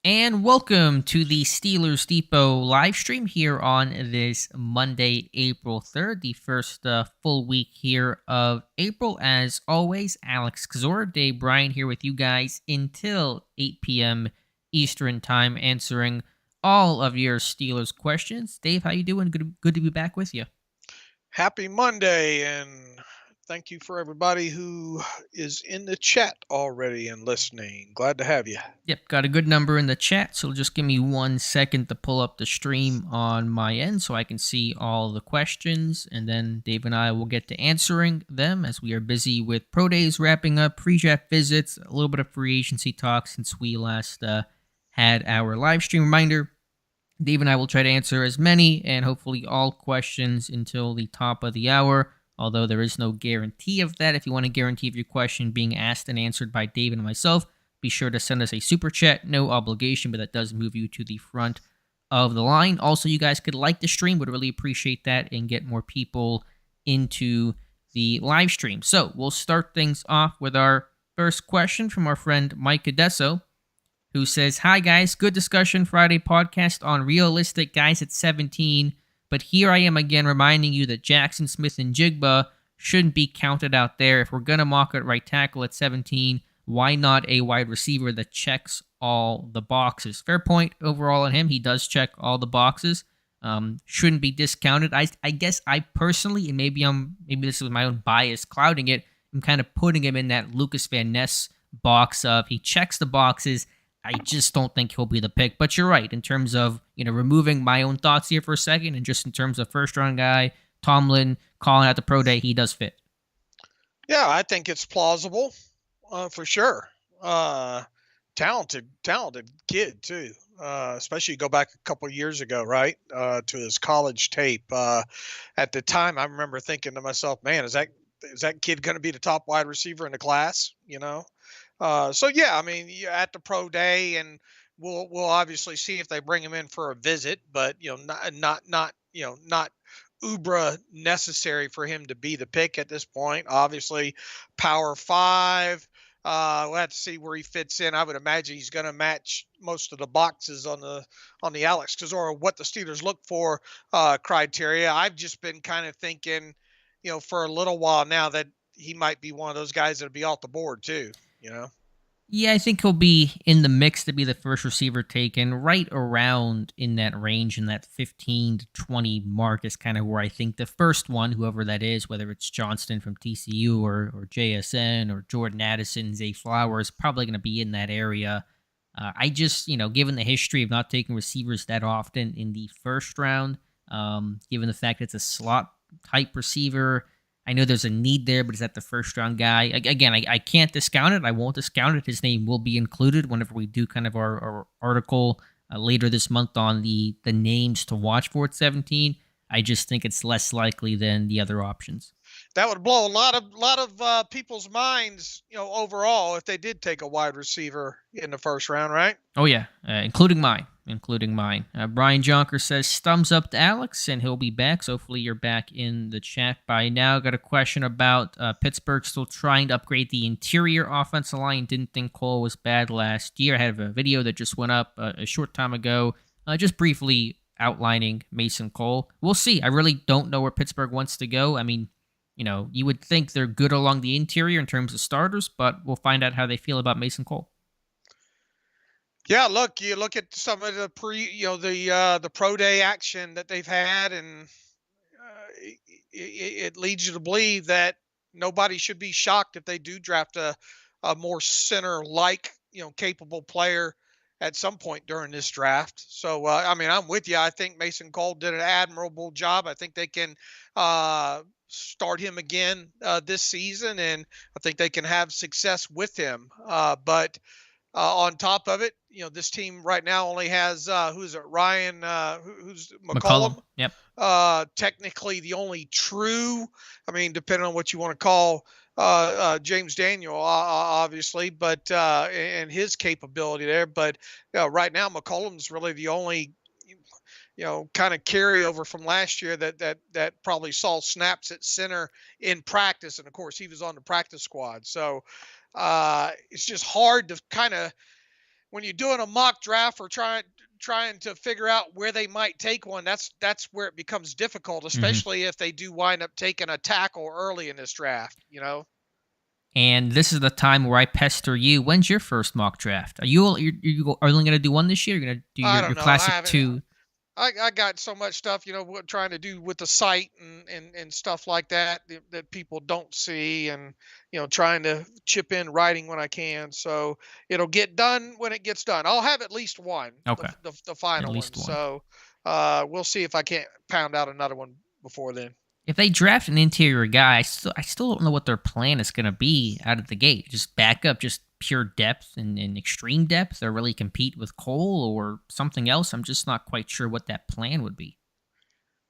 And welcome to the Steelers Depot live stream here on this Monday, April 3rd, the first full week here of April. As always, Alex Kozora, Dave Bryan here with you guys until 8 p.m. Eastern Time, answering all of your Steelers questions. Dave, how you doing? Good to be back with you. Happy Monday, and thank you for everybody who is in the chat already and listening. Glad to have you. Yep, got a good number in the chat, so just give me 1 second to pull up the stream on my end so I can see all the questions, and then Dave and I will get to answering them as we are busy with pro days wrapping up, pre-draft visits, a little bit of free agency talk since we last had our live stream. Reminder, Dave and I will try to answer as many and hopefully all questions until the top of the hour, although there is no guarantee of that. If you want a guarantee of your question being asked and answered by Dave and myself, be sure to send us a super chat. No obligation, but that does move you to the front of the line. Also, you guys could like the stream. Would really appreciate that and get more people into the live stream. So we'll start things off with our first question from our friend Mike Cadesso, who says, "Hi guys, good discussion Friday podcast on realistic guys at 17, but here I am again reminding you that Jackson Smith and Jigba shouldn't be counted out there. If we're going to mock at right tackle at 17, why not a wide receiver that checks all the boxes?" Fair point overall on him. He does check all the boxes. Shouldn't be discounted. I guess I personally, and maybe this is my own bias clouding it, I'm kind of putting him in that Lucas Van Ness box of he checks the boxes. I just don't think he'll be the pick. But you're right, in terms of, removing my own thoughts here for a second, and just in terms of first round guy, Tomlin calling out the pro day, he does fit. Yeah, I think it's plausible for sure. Talented kid too. Especially go back a couple of years ago, right? To his college tape. At the time, I remember thinking to myself, "Man, is that kid going to be the top wide receiver in the class?" So yeah, I mean, you're at the pro day, and we'll obviously see if they bring him in for a visit, but not ubra necessary for him to be the pick at this point. Obviously, Power Five. We'll have to see where he fits in. I would imagine he's going to match most of the boxes on the Alex Kozora what the Steelers look for criteria. I've just been kind of thinking, for a little while now that he might be one of those guys that'll be off the board too. Yeah, I think he'll be in the mix to be the first receiver taken, right around in that range, in that 15 to 20 mark is kind of where I think the first one, whoever that is, whether it's Johnston from TCU or JSN or Jordan Addison, Zay Flowers, probably going to be in that area. I just, given the history of not taking receivers that often in the first round, given the fact it's a slot type receiver, I know there's a need there, but is that the first round guy? Again, I can't discount it. I won't discount it. His name will be included whenever we do kind of our article later this month on the names to watch for at 17. I just think it's less likely than the other options. That would blow a lot of people's minds, overall, if they did take a wide receiver in the first round, right? Oh yeah, including mine. Brian Jonker says thumbs up to Alex, and he'll be back. So hopefully you're back in the chat by now. Got a question about Pittsburgh still trying to upgrade the interior offensive line. Didn't think Cole was bad last year. I have a video that just went up a short time ago, just briefly outlining Mason Cole. We'll see. I really don't know where Pittsburgh wants to go. I mean, you would think they're good along the interior in terms of starters, but we'll find out how they feel about Mason Cole. Yeah, look, you look at some of the the pro day action that they've had, and it leads you to believe that nobody should be shocked if they do draft a more center-like, capable player at some point during this draft. So, I mean, I'm with you. I think Mason Cole did an admirable job. I think they can start him again this season, and I think they can have success with him. But on top of it, this team right now only has who's it? Ryan, who's McCollum? Yep. Technically, the only true. I mean, depending on what you want to call James Daniel, obviously, but and his capability there. But right now, McCollum's really the only kind of carryover from last year that probably saw snaps at center in practice, and of course, he was on the practice squad. So it's just hard to kind of when you're doing a mock draft or trying to figure out where they might take one, that's where it becomes difficult, Hmm. especially if they do wind up taking a tackle early in this draft. And this is the time where I pester you. When's your first mock draft? Are you only going to do one this year? You're going to do I your don't know. I classic haven't. two? I got so much stuff, trying to do with the site and stuff like that people don't see, and trying to chip in writing when I can. So it'll get done when it gets done. I'll have at least one, Okay, the at final one. least one. So we'll see if I can't pound out another one before then. If they draft an interior guy, I still don't know what their plan is going to be out of the gate. Just back up, just pure depth and extreme depth, or really compete with Cole or something else. I'm just not quite sure what that plan would be.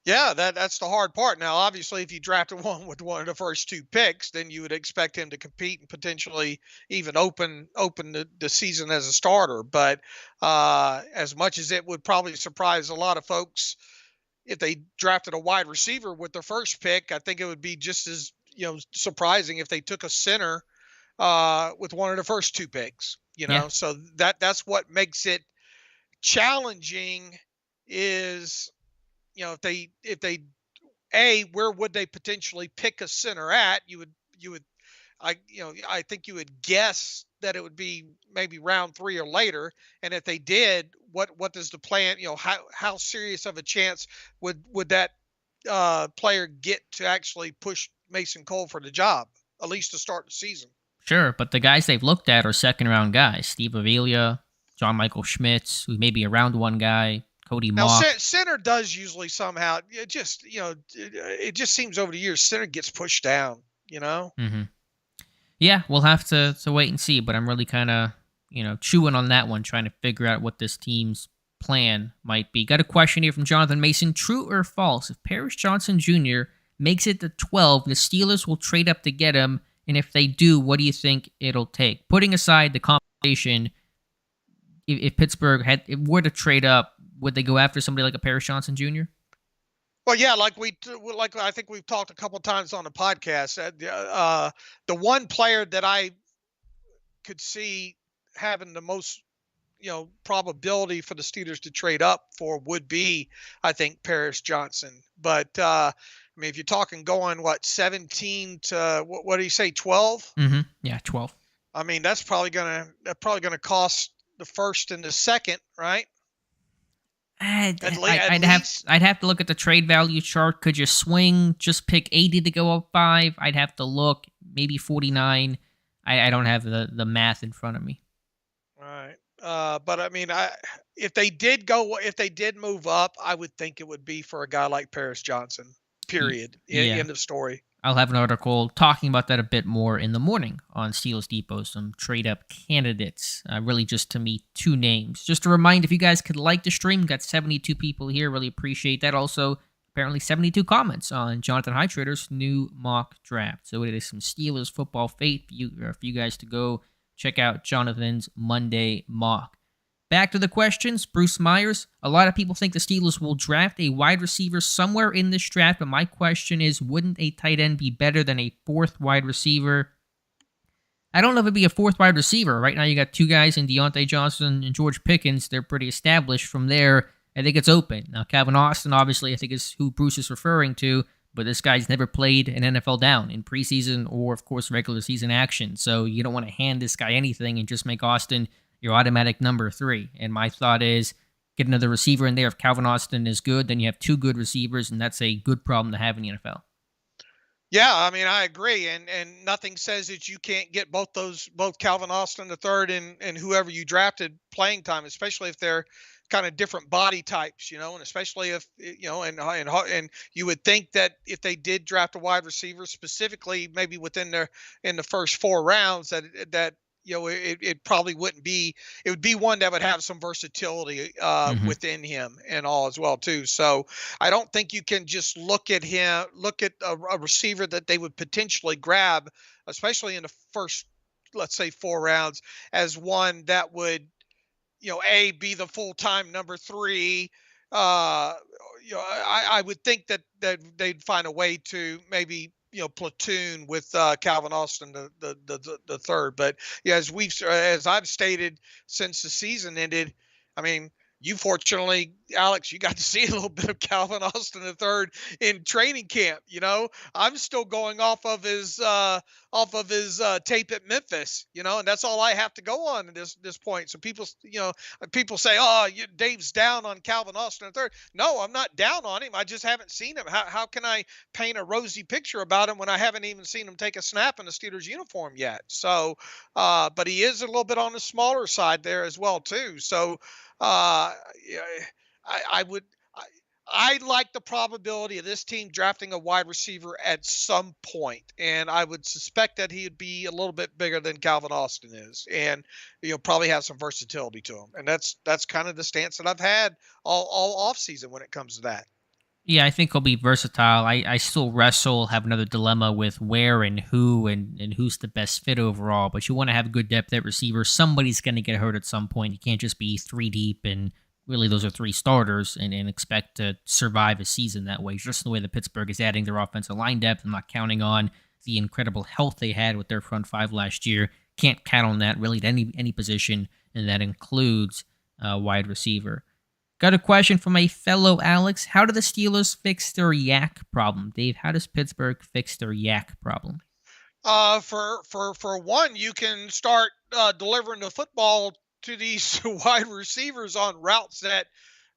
Yeah, that's the hard part. Now, obviously, if you drafted one with one of the first two picks, then you would expect him to compete and potentially even open the season as a starter. But as much as it would probably surprise a lot of folks if they drafted a wide receiver with their first pick, I think it would be just as surprising if they took a center with one of the first two picks. Yeah, So that's what makes it challenging. Is if they where would they potentially pick a center at? You would I think you would guess that it would be maybe round 3 or later. And if they did, what does the plan? How serious of a chance would that player get to actually push Mason Cole for the job, at least to start the season? sure. But the guys they've looked at are second round guys: Steve Avila, John Michael Schmitz, who may be a round one guy, Cody Now, Mock. center does usually somehow it just seems over the years center gets pushed down. Hmm. Yeah, we'll have to wait and see. But I'm really kind of chewing on that one, trying to figure out what this team's plan might be. Got a question here from Jonathan Mason: true or false? If Paris Johnson Jr. makes it to 12, the Steelers will trade up to get him. And if they do, what do you think it'll take? Putting aside the compensation, if Pittsburgh were to trade up, would they go after somebody like a Paris Johnson Jr.? Well, yeah, like I think we've talked a couple times on the podcast. The one player that I could see having the most probability for the Steelers to trade up for would be, I think, Paris Johnson. But I mean, if you're talking going 17 to what do you say, 12? Mm-hmm. Yeah, 12. I mean, that's probably gonna cost the first and the second, right? At least. I'd have to look at the trade value chart. Could you swing? Just pick 80 to go up 5. I'd have to look. Maybe 49. I don't have the math in front of me. All right. But I mean, if they did move up, I would think it would be for a guy like Paris Johnson. Period. Yeah. End of story. I'll have an article talking about that a bit more in the morning on Steelers Depot. Some trade up candidates. Really, just to me, 2 names. Just a reminder, if you guys could like the stream, got 72 people here. Really appreciate that. Also, apparently 72 comments on Jonathan Hytrader's new mock draft. So it is some Steelers football fate for you guys to go check out Jonathan's Monday mock. Back to the questions. Bruce Myers. A lot of people think the Steelers will draft a wide receiver somewhere in this draft, but my question is, wouldn't a tight end be better than a 4th wide receiver? I don't know if it'd be a 4th wide receiver. Right now you got 2 guys in Deontay Johnson and George Pickens. They're pretty established. From there, I think it's open. Now, Calvin Austin, obviously, I think is who Bruce is referring to, but this guy's never played an NFL down in preseason or, of course, regular season action. So you don't want to hand this guy anything and just make Austin your automatic number 3. And my thought is, get another receiver in there. If Calvin Austin is good, then you have 2 good receivers, and that's a good problem to have in the NFL. Yeah, I mean, I agree, and nothing says that you can't get both Calvin Austin the third and whoever you drafted playing time, especially if they're kind of different body types, and especially if and you would think that if they did draft a wide receiver specifically, maybe in the first 4 rounds, that it probably wouldn't be. It would be one that would have some versatility within him and all as well too. So I don't think you can just look at a receiver that they would potentially grab, especially in the first, let's say, 4 rounds, as one that would be the full-time number 3. I would think that they'd find a way to maybe platoon with Calvin Austin the third. But yeah, as I've stated since the season ended, I mean, you fortunately, Alex, you got to see a little bit of Calvin Austin the third in training camp. I'm still going off of his tape at Memphis. And that's all I have to go on at this point. So people say, "Oh, Dave's down on Calvin Austin the third." No, I'm not down on him. I just haven't seen him. How can I paint a rosy picture about him when I haven't even seen him take a snap in the Steelers uniform yet? So, but he is a little bit on the smaller side there as well too. So, yeah, I would. I like the probability of this team drafting a wide receiver at some point, and I would suspect that he would be a little bit bigger than Calvin Austin is, and probably have some versatility to him. And that's kind of the stance that I've had all off season when it comes to that. Yeah, I think he'll be versatile. I still have another dilemma with where and who and who's the best fit overall. But you want to have good depth at receiver. Somebody's going to get hurt at some point. You can't just be three deep and really those are three starters and expect to survive a season that way. Just the way that Pittsburgh is adding their offensive line depth. I'm not counting on the incredible health they had with their front five last year. Can't count on that really at any position, and that includes wide receiver. Got a question from a fellow Alex. How do the Steelers fix their yak problem? Dave, how does Pittsburgh fix their yak problem? For one, you can start delivering the football to these wide receivers on routes that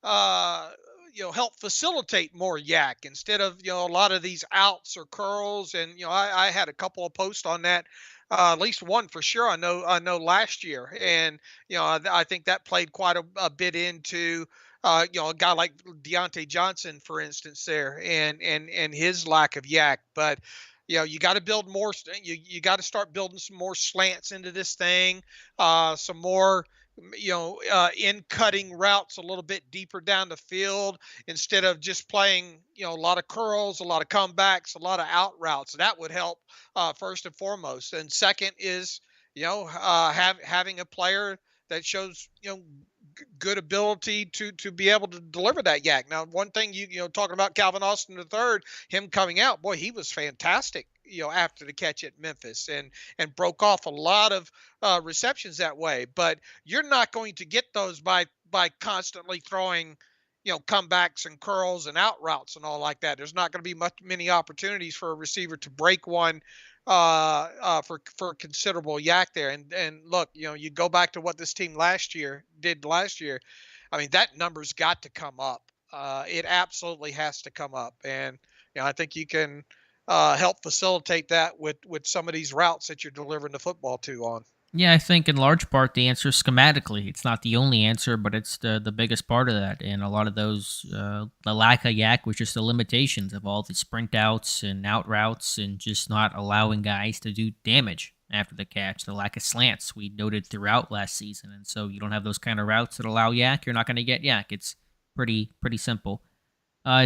help facilitate more yak instead of a lot of these outs or curls. And I had a couple of posts on that. At least one for sure. I know last year, and I think that played quite a bit into a guy like Deontay Johnson, for instance, there, and his lack of yak. But you got to build more. You got to start building some more slants into this thing, some more in cutting routes a little bit deeper down the field instead of just playing a lot of curls, a lot of comebacks, a lot of out routes. That would help first and foremost. And second is having a player that shows good ability to be able to deliver that yak. Now, one thing talking about Calvin Austin the third, him coming out, boy, he was fantastic. After the catch at Memphis and broke off a lot of receptions that way. But you're not going to get those by constantly throwing comebacks and curls and out routes and all like that. There's not going to be many opportunities for a receiver to break one for considerable yak there. And look, you go back to what this team did last year. I mean, that number's got to come up. It absolutely has to come up. And I think you can help facilitate that with some of these routes that you're delivering the football to on. Yeah, I think in large part the answer is schematically. It's not the only answer, but it's the biggest part of that. And a lot of those, the lack of yak was just the limitations of all the sprint outs and out routes and just not allowing guys to do damage after the catch. The lack of slants we noted throughout last season. And so you don't have those kind of routes that allow yak, you're not going to get yak. It's pretty simple.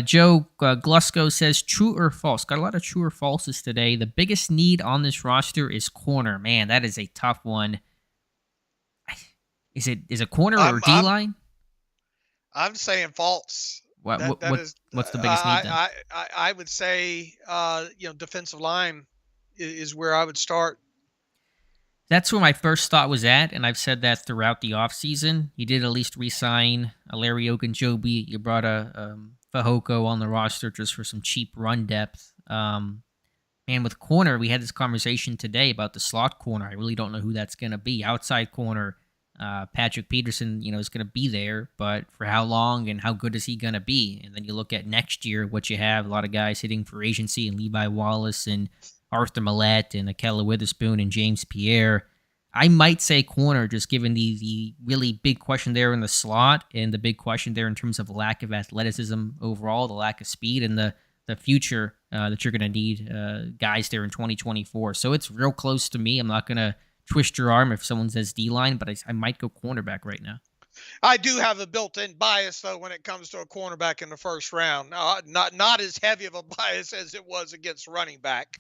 Joe Glusco says, true or false? Got a lot of true or falses today. The biggest need on this roster is corner. Man, that is a tough one. Is it corner or D-line? I'm saying false. What's the biggest need then? I would say, defensive line is where I would start. That's where my first thought was at, and I've said that throughout the offseason. You did at least re-sign Larry Ogunjobi. You brought a Fehoko on the roster just for some cheap run depth. And with corner, we had this conversation today about the slot corner. I really don't know who that's going to be. Outside corner, Patrick Peterson, is going to be there, but for how long and how good is he going to be? And then you look at next year, what you have, a lot of guys hitting for agency, and Levi Wallace and Arthur Millette and Akella Witherspoon and James Pierre. I might say corner, just given the really big question there in the slot and the big question there in terms of lack of athleticism overall, the lack of speed, and the future that you're going to need guys there in 2024. So it's real close to me. I'm not going to twist your arm if someone says D-line, but I might go cornerback right now. I do have a built-in bias though when it comes to a cornerback in the first round. Not as heavy of a bias as it was against running back.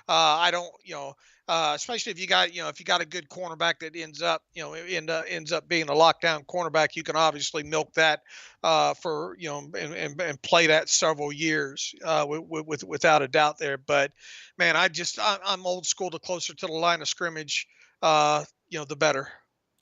I don't. Especially if you got if you got a good cornerback that ends up ends up being a lockdown cornerback, you can obviously milk that for and play that several years without a doubt there. But man, I'm old school. The closer to the line of scrimmage, the better.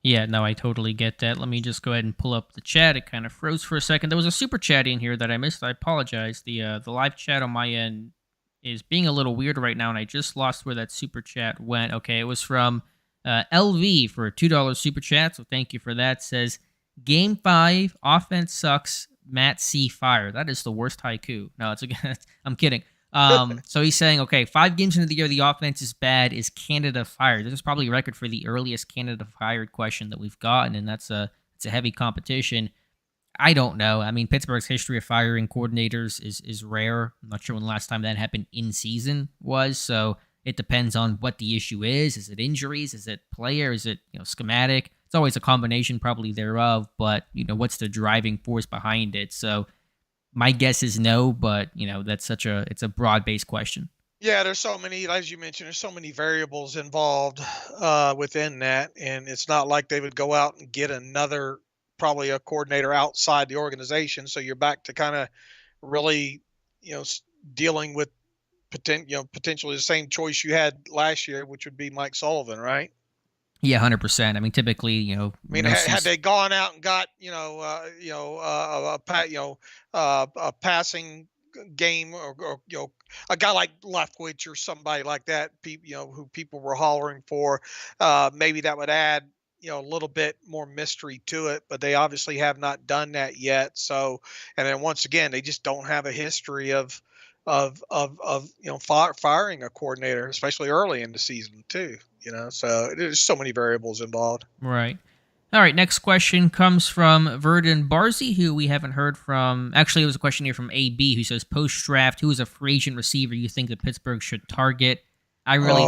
Yeah, no, I totally get that. Let me just go ahead and pull up the chat. It kind of froze for a second. There was a super chat in here that I missed. I apologize. The live chat on my end is being a little weird right now, and I just lost where that super chat went. Okay, it was from LV for a $2 super chat, so thank you for that. Says, Game 5, offense sucks, Matt C. fire. That is the worst haiku. No, it's I'm kidding. So he's saying, okay, 5 games into the year, the offense is bad. Is Canada fired? This is probably a record for the earliest Canada fired question that we've gotten, and it's a heavy competition. I don't know. I mean, Pittsburgh's history of firing coordinators is rare. I'm not sure when the last time that happened in season was. So it depends on what the issue is. Is it injuries? Is it player? Is it schematic? It's always a combination, probably thereof. But what's the driving force behind it? So my guess is no, but that's it's a broad-based question. Yeah, there's so many, as you mentioned, there's so many variables involved within that, and it's not like they would go out and get probably a coordinator outside the organization. So you're back to kind of really, dealing with potentially the same choice you had last year, which would be Mike Sullivan, right? Yeah, 100%. I mean, typically, had they gone out and got a passing game or a guy like Leftwich or somebody like that, who people were hollering for, maybe that would add a little bit more mystery to it, but they obviously have not done that yet. So, and then once again, they just don't have a history of firing a coordinator, especially early in the season too. So there's so many variables involved. Right. All right, next question comes from Verdon Barzy, who we haven't heard from. Actually, it was a question here from AB, who says, post-draft, who is a free agent receiver you think that Pittsburgh should target? I really,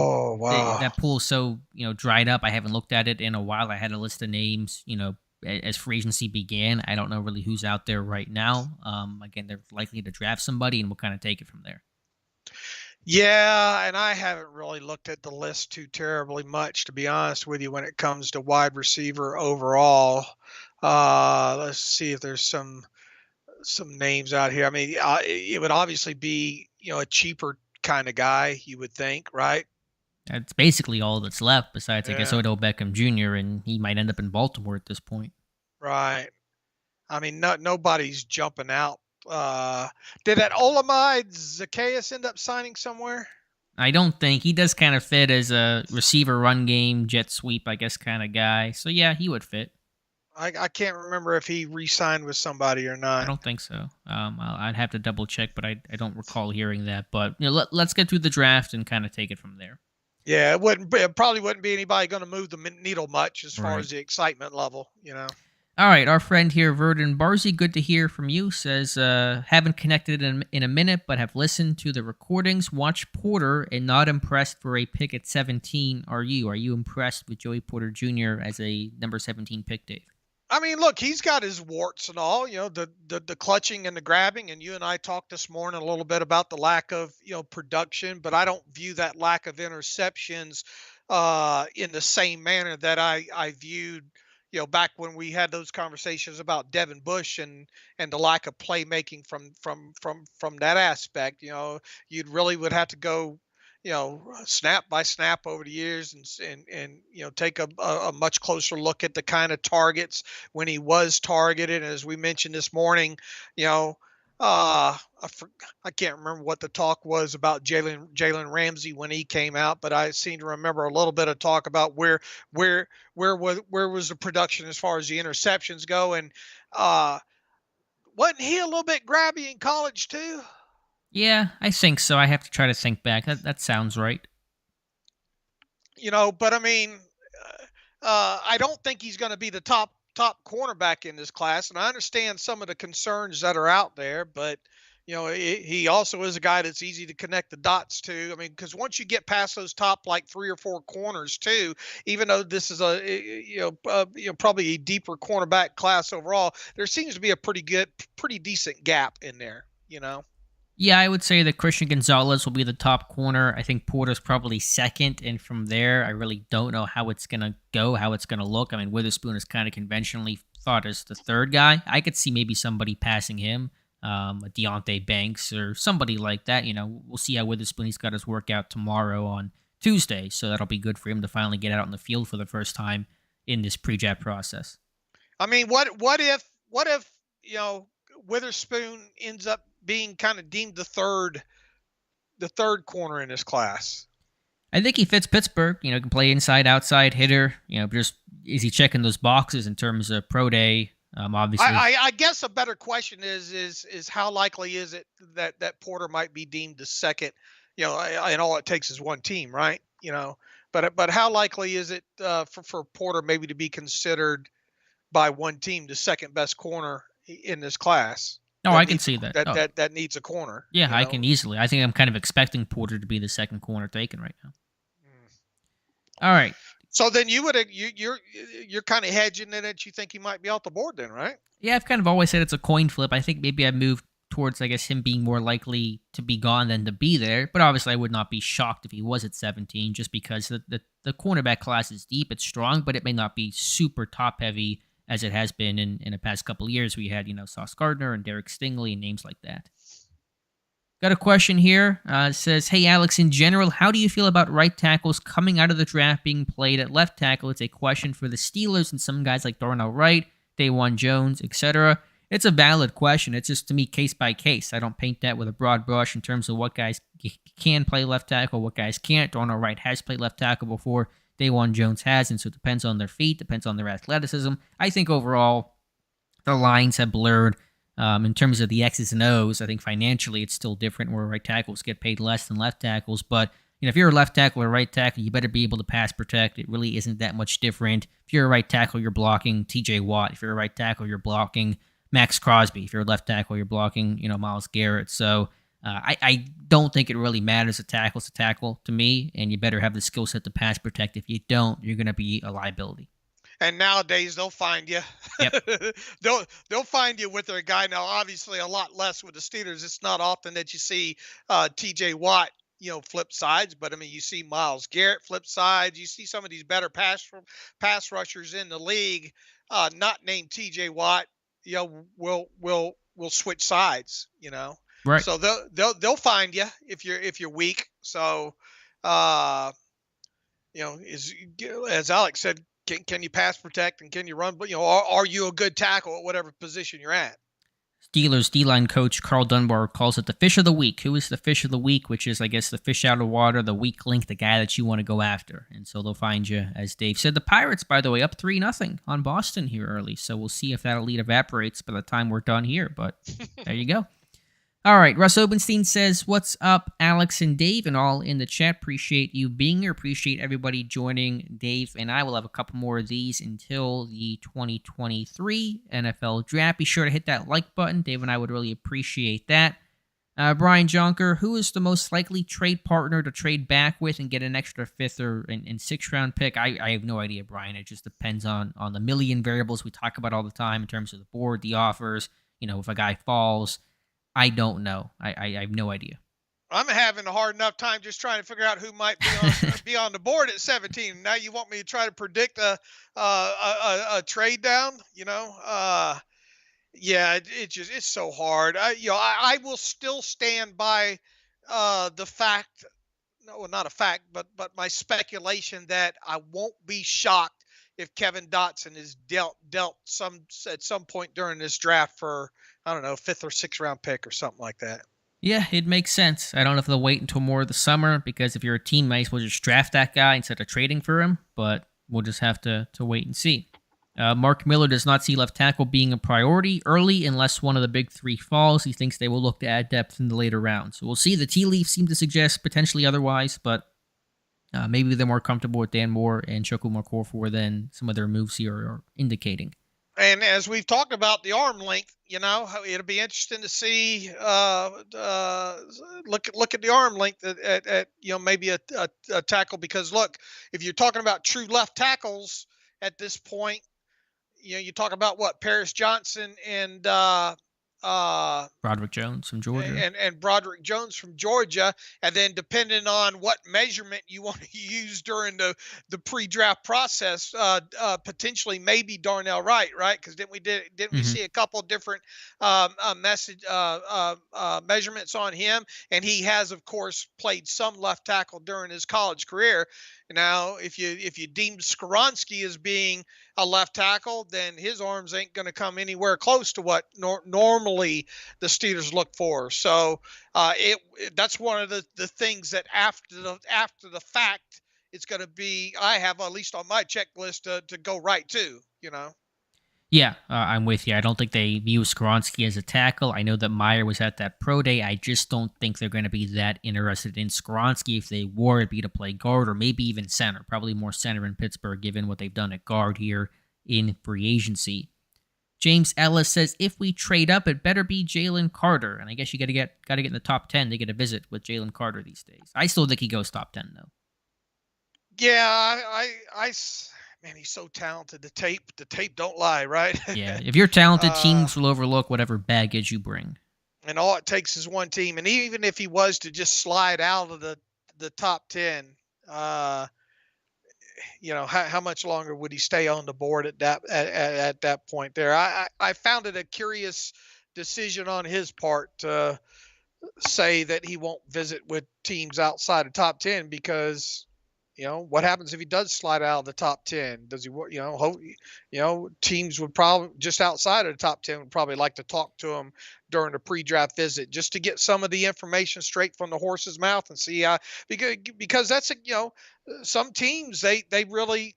that pool is so, dried up. I haven't looked at it in a while. I had a list of names, as free agency began. I don't know really who's out there right now. Again, they're likely to draft somebody, and we'll kind of take it from there. Yeah, and I haven't really looked at the list too terribly much, to be honest with you, when it comes to wide receiver overall. Let's see if there's some names out here. I mean, it would obviously be a cheaper kind of guy, you would think, right? That's basically all that's left, besides I guess Odell Beckham Jr., and he might end up in Baltimore at this point. Right. I mean, nobody's jumping out. Did that Olamide Zacchaeus end up signing somewhere? I don't think. He does kind of fit as a receiver, run game, jet sweep, I guess, kind of guy. So yeah, he would fit. I can't remember if he re-signed with somebody or not. I don't think so. I'd have to double check, but I don't recall hearing that. But let's get through the draft and kind of take it from there. Yeah, it probably wouldn't be anybody going to move the needle much as far as the excitement level, All right, our friend here, Verdon Barzy, good to hear from you, says, haven't connected in a minute, but have listened to the recordings, watched Porter, and not impressed for a pick at 17. Are you? Are you impressed with Joey Porter Jr. as a number 17 pick, Dave? I mean, look, he's got his warts and all, the clutching and the grabbing. And you and I talked this morning a little bit about the lack of, production, but I don't view that lack of interceptions in the same manner that I viewed, back when we had those conversations about Devin Bush and the lack of playmaking from that aspect. You'd really would have to go, snap by snap over the years and take a much closer look at the kind of targets when he was targeted. And as we mentioned this morning, I can't remember what the talk was about Jalen Ramsey when he came out, but I seem to remember a little bit of talk about where was the production as far as the interceptions go. And wasn't he a little bit grabby in college too? Yeah, I think so. I have to try to think back. That sounds right. But I mean, I don't think he's going to be the top cornerback in this class. And I understand some of the concerns that are out there, but He also is a guy that's easy to connect the dots to. I mean, because once you get past those top like 3 or 4 corners too, even though this is probably a deeper cornerback class overall, there seems to be a pretty decent gap in there. Yeah, I would say that Christian Gonzalez will be the top corner. I think Porter's probably second, and from there, I really don't know how it's going to go, how it's going to look. I mean, Witherspoon is kind of conventionally thought as the third guy. I could see maybe somebody passing him, a Deontay Banks or somebody like that. We'll see how Witherspoon, he's got his workout tomorrow on Tuesday, so that'll be good for him to finally get out on the field for the first time in this pre-draft process. I mean, what if Witherspoon ends up being kind of deemed the third corner in this class? I think he fits Pittsburgh. Can play inside, outside hitter. Just is he checking those boxes in terms of pro day? Obviously, I guess a better question is how likely is it that Porter might be deemed the second? And all it takes is one team, right? But how likely is it for Porter maybe to be considered by one team the second best corner in this class? No, I can see that. That needs a corner. Yeah, I can easily. I think I'm kind of expecting Porter to be the second corner taken right now. All right. So then you're kind of hedging in it. You think he might be off the board then, right? Yeah, I've kind of always said it's a coin flip. I think maybe I moved towards, I guess, him being more likely to be gone than to be there. But obviously, I would not be shocked if he was at 17, just because the cornerback class is deep, it's strong, but it may not be super top heavy as it has been in the past couple of years. We had, Sauce Gardner and Derek Stingley and names like that. Got a question here. It says, hey, Alex, in general, how do you feel about right tackles coming out of the draft being played at left tackle? It's a question for the Steelers and some guys like Darnell Wright, Dawan Jones, etc. It's a valid question. It's just, to me, case by case. I don't paint that with a broad brush in terms of what guys can play left tackle, what guys can't. Darnell Wright has played left tackle before. Dawan Jones has, and so it depends on their feet, depends on their athleticism. I think overall, the lines have blurred in terms of the X's and O's. I think financially it's still different where right tackles get paid less than left tackles, but if you're a left tackle or right tackle, you better be able to pass protect. It really isn't that much different. If you're a right tackle, you're blocking TJ Watt. If you're a right tackle, you're blocking Max Crosby. If you're a left tackle, you're blocking, Myles Garrett. So I don't think it really matters. A tackle's a tackle to me, and you better have the skill set to pass protect. If you don't, you're going to be a liability. And nowadays they'll find you. Yep. they'll find you with their guy. Now, obviously, a lot less with the Steelers. It's not often that you see TJ Watt, flip sides. But I mean, you see Myles Garrett flip sides. You see some of these better pass rushers in the league, not named TJ Watt. Will switch sides. Right. So they'll find you if you're weak. So, as Alex said, can you pass protect and can you run? But are you a good tackle at whatever position you're at? Steelers D-line coach Carl Dunbar calls it the fish of the week. Who is the fish of the week? Which is, I guess, the fish out of water, the weak link, the guy that you want to go after. And so they'll find you, as Dave said. The Pirates, by the way, up 3-0 on Boston here early. So we'll see if that lead evaporates by the time we're done here. But there you go. All right, Russ Obenstein says, what's up, Alex and Dave, and all in the chat. Appreciate you being here. Appreciate everybody joining. Dave and I will have a couple more of these until the 2023 NFL Draft. Be sure to hit that like button. Dave and I would really appreciate that. Brian Jonker, who is the most likely trade partner to trade back with and get an extra 5th or and 6th round pick? I have no idea, Brian. It just depends on the million variables we talk about all the time in terms of the board, the offers, if a guy falls. I don't know. I have no idea. I'm having a hard enough time just trying to figure out who might be on the board at 17. Now you want me to try to predict a trade down? Yeah, it's so hard. I will still stand by the fact. No, not a fact, but my speculation that I won't be shocked if Kevin Dotson is dealt at some point during this draft for, I don't know, 5th or 6th round pick or something like that. Yeah, it makes sense. I don't know if they'll wait until more of the summer, because if you're a team, might as well just draft that guy instead of trading for him, but we'll just have to wait and see. Mark Miller does not see left tackle being a priority early unless one of the big 3 falls. He thinks they will look to add depth in the later rounds. So we'll see. The tea leaves seem to suggest potentially otherwise, but maybe they're more comfortable with Dan Moore and Chukwuma Okorafor than some of their moves here are indicating. And as we've talked about the arm length, it'll be interesting to see. Look at the arm length at maybe a tackle, because look, if you're talking about true left tackles at this point, you talk about what Paris Johnson and uh, Broderick Jones from Georgia. and Broderick Jones from Georgia, and then depending on what measurement you want to use during the pre-draft process, potentially maybe Darnell Wright, right? Because didn't we see a couple different measurements on him? And he has, of course, played some left tackle during his college career. Now, if you deem Skoronski as being a left tackle, then his arms ain't going to come anywhere close to what normally the Steelers look for. So that's one of the things that after the fact, it's going to be, I have at least on my checklist to go right to. Yeah, I'm with you. I don't think they view Skoronski as a tackle. I know that Meyer was at that pro day. I just don't think they're going to be that interested in Skoronski. If they were, it'd be to play guard or maybe even center. Probably more center in Pittsburgh, given what they've done at guard here in free agency. James Ellis says, if we trade up, it better be Jalen Carter. And I guess you got to get in the top 10 to get a visit with Jalen Carter these days. I still think he goes top 10, though. Yeah, man, he's so talented. The tape don't lie, right? Yeah, if you're talented, teams will overlook whatever baggage you bring. And all it takes is one team. And even if he was to just slide out of the top 10, how much longer would he stay on the board at that point there? I found it a curious decision on his part to say that he won't visit with teams outside of top 10, because what happens if he does slide out of the top 10? Does he, teams would probably just outside of the top 10 would probably like to talk to him during a pre-draft visit, just to get some of the information straight from the horse's mouth and see how, because that's some teams, they really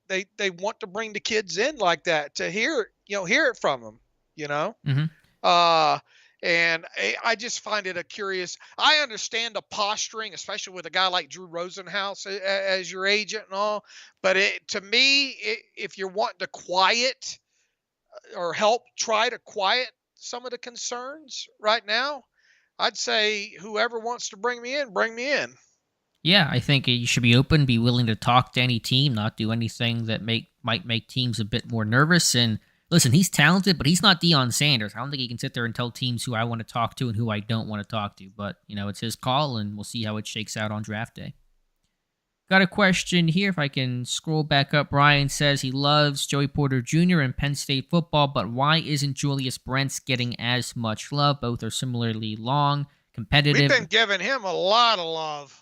want to bring the kids in like that to hear it from them, Mm-hmm. And I just find it a curious. I understand the posturing, especially with a guy like Drew Rosenhaus as your agent and all. But to me, if you're wanting to quiet or help try to quiet some of the concerns right now, I'd say whoever wants to bring me in, bring me in. Yeah, I think you should be open, be willing to talk to any team, not do anything that might make teams a bit more nervous. And listen, he's talented, but he's not Deion Sanders. I don't think he can sit there and tell teams who I want to talk to and who I don't want to talk to. But, it's his call, and we'll see how it shakes out on draft day. Got a question here. If I can scroll back up, Bryan says he loves Joey Porter Jr. and Penn State football, but why isn't Julius Brents getting as much love? Both are similarly long, competitive. We've been giving him a lot of love.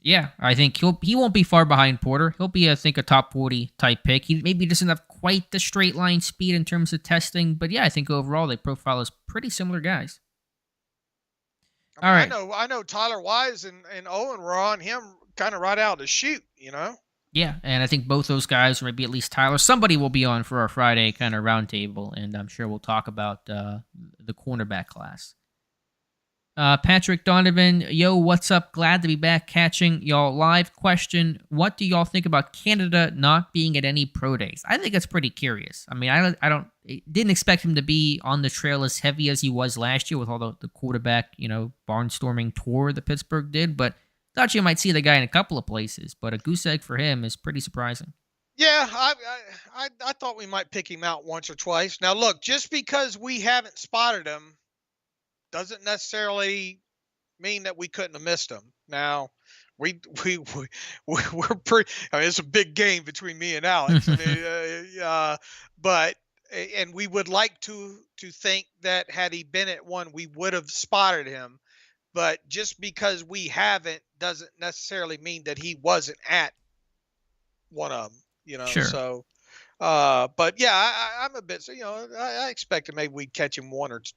Yeah, I think he won't be far behind Porter. He'll be, I think, a top 40 type pick. He maybe doesn't have quite the straight line speed in terms of testing, but yeah, I think overall they profile as pretty similar guys. All right. I know Tyler Wise and Owen were on him kind of right out of the chute, Yeah, and I think both those guys, or maybe at least Tyler, somebody will be on for our Friday kind of roundtable, and I'm sure we'll talk about the cornerback class. Patrick Donovan, yo, what's up? Glad to be back catching y'all live. Question, what do y'all think about Canada not being at any pro days? I think it's pretty curious. I mean, I didn't expect him to be on the trail as heavy as he was last year with all the quarterback, barnstorming tour that Pittsburgh did, but thought you might see the guy in a couple of places, but a goose egg for him is pretty surprising. Yeah, I thought we might pick him out once or twice. Now, look, just because we haven't spotted him doesn't necessarily mean that we couldn't have missed him. Now, we're pretty. I mean, it's a big game between me and Alex. But we would like to think that had he been at one, we would have spotted him. But just because we haven't doesn't necessarily mean that he wasn't at one of them. Sure. So. But yeah, I'm a bit. I expected maybe we'd catch him once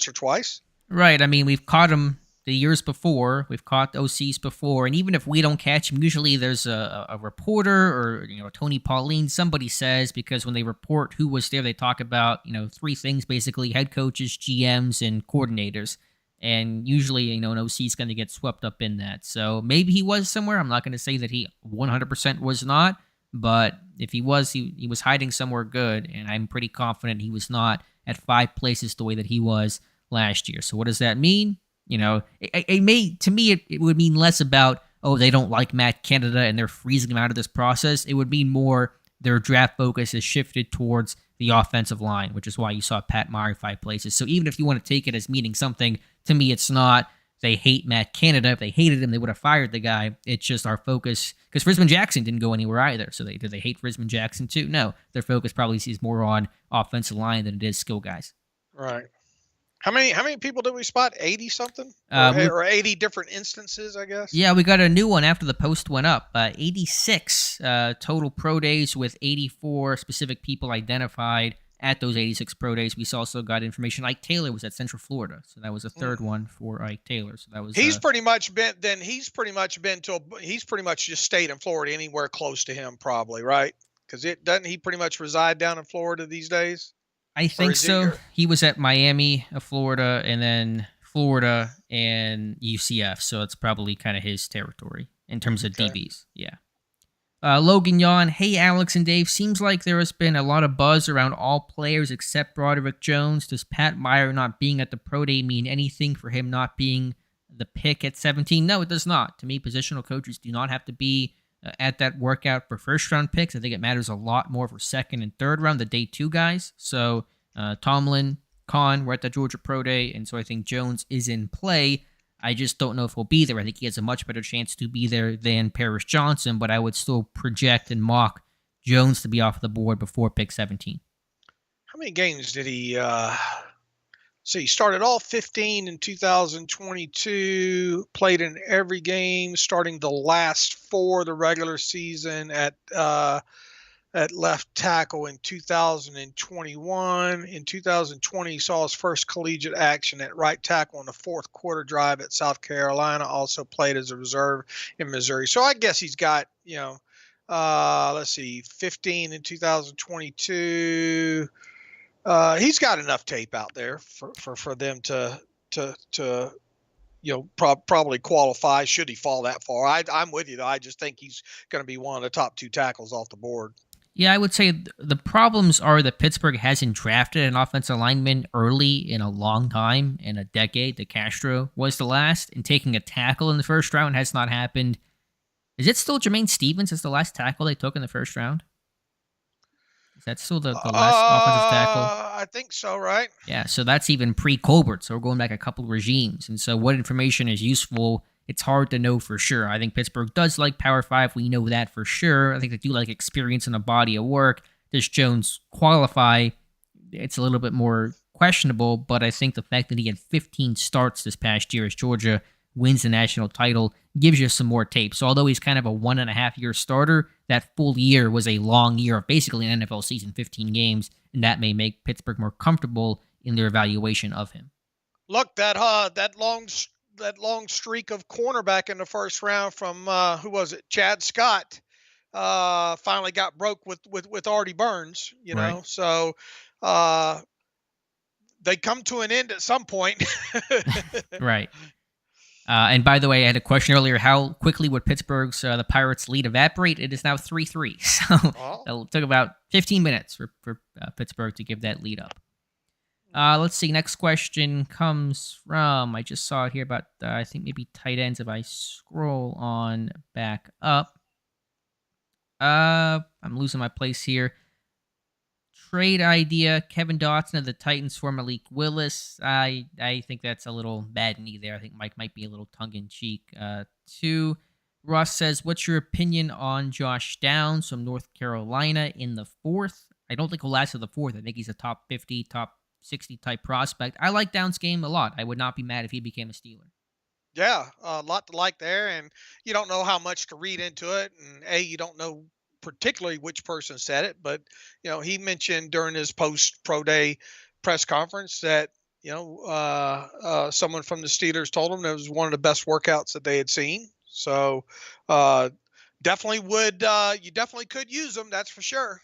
or twice. Right. I mean, we've caught him the years before. We've caught OCs before, and even if we don't catch him, usually there's a reporter or Tony Pauline. Somebody says, because when they report who was there, they talk about three things basically: head coaches, GMs, and coordinators. And usually, an OC is going to get swept up in that. So maybe he was somewhere. I'm not going to say that he 100% was not. But if he was, he was hiding somewhere good, and I'm pretty confident he was not at 5 places the way that he was last year. So what does that mean? It may, to me, it would mean less about, oh, they don't like Matt Canada and they're freezing him out of this process. It would mean more their draft focus is shifted towards the offensive line, which is why you saw Pat Meyer 5 places. So even if you want to take it as meaning something, to me, it's not they hate Matt Canada. If they hated him, they would have fired the guy. It's just our focus, because Frisman Jackson didn't go anywhere either. So do they hate Frisman Jackson too? No, their focus probably is more on offensive line than it is skill guys. Right. How many people did we spot? 80 something? Or 80 different instances, I guess? Yeah, we got a new one after the post went up. 86 total pro days with 84 specific people identified at those 86 pro days. We also got information Ike Taylor was at Central Florida. So that was a third one for Ike Taylor. So that was he's pretty much just stayed in Florida, anywhere close to him probably, right? Because doesn't he pretty much reside down in Florida these days? I think so. He was at Miami, Florida, and then Florida and UCF. So it's probably kind of his territory in terms of DBs. Yeah. Logan Yawn, hey Alex and Dave, seems like there has been a lot of buzz around all players except Broderick Jones. Does Pat Meyer not being at the pro day mean anything for him not being the pick at 17? No, it does not. To me, positional coaches do not have to be at that workout for first round picks. I think it matters a lot more for second and third round, the day 2 guys. So Tomlin, Kahn were at the Georgia Pro Day, and so I think Jones is in play. I just don't know if he'll be there. I think he has a much better chance to be there than Paris Johnson, but I would still project and mock Jones to be off the board before pick 17. How many games did he so he started all 15 in 2022, played in every game, starting the last 4 of the regular season at left tackle in 2021. In 2020, he saw his first collegiate action at right tackle in the 4th quarter drive at South Carolina. Also played as a reserve in Missouri. So I guess he's got, 15 in 2022. He's got enough tape out there for them to probably qualify should he fall that far. I'm with you though. I just think he's going to be one of the top 2 tackles off the board. Yeah, I would say the problems are that Pittsburgh hasn't drafted an offensive lineman early in a long time, in a decade. De Castro was the last, and taking a tackle in the first round has not happened. Is it still Jermaine Stevens as the last tackle they took in the first round? Is that still the last offensive tackle? I think so, right? Yeah, so that's even pre-Colbert, so we're going back a couple regimes. And so what information is useful, it's hard to know for sure. I think Pittsburgh does like Power 5. We know that for sure. I think they do like experience in a body of work. Does Jones qualify? It's a little bit more questionable, but I think the fact that he had 15 starts this past year as Georgia wins the national title gives you some more tape. So although he's kind of a 1.5-year starter, that full year was a long year of basically an NFL season, 15 games, and that may make Pittsburgh more comfortable in their evaluation of him. Look, that long streak of cornerback in the first round from who was it? Chad Scott finally got broke with Artie Burns, know. Right. So they come to an end at some point. Right. And by the way, I had a question earlier. How quickly would Pittsburgh's the Pirates' lead evaporate? It is now 3-3. So it took about 15 minutes for Pittsburgh to give that lead up. Let's see. Next question comes from, I just saw it here about, I think maybe tight ends if I scroll on back up. I'm losing my place here. Trade idea, Kevin Dotson of the Titans for Malik Willis. I think that's a little bad knee there. I think Mike might be a little tongue-in-cheek. 2, Ross says, what's your opinion on Josh Downs from North Carolina in the 4th? I don't think he'll last to the 4th. I think he's a top 50, top 60 type prospect. I like Downs' game a lot. I would not be mad if he became a Steeler. Yeah, a lot to like there, and you don't know how much to read into it, and you don't know particularly which person said it, but he mentioned during his post pro day press conference that someone from the Steelers told him it was one of the best workouts that they had seen. So definitely you definitely could use them, that's for sure.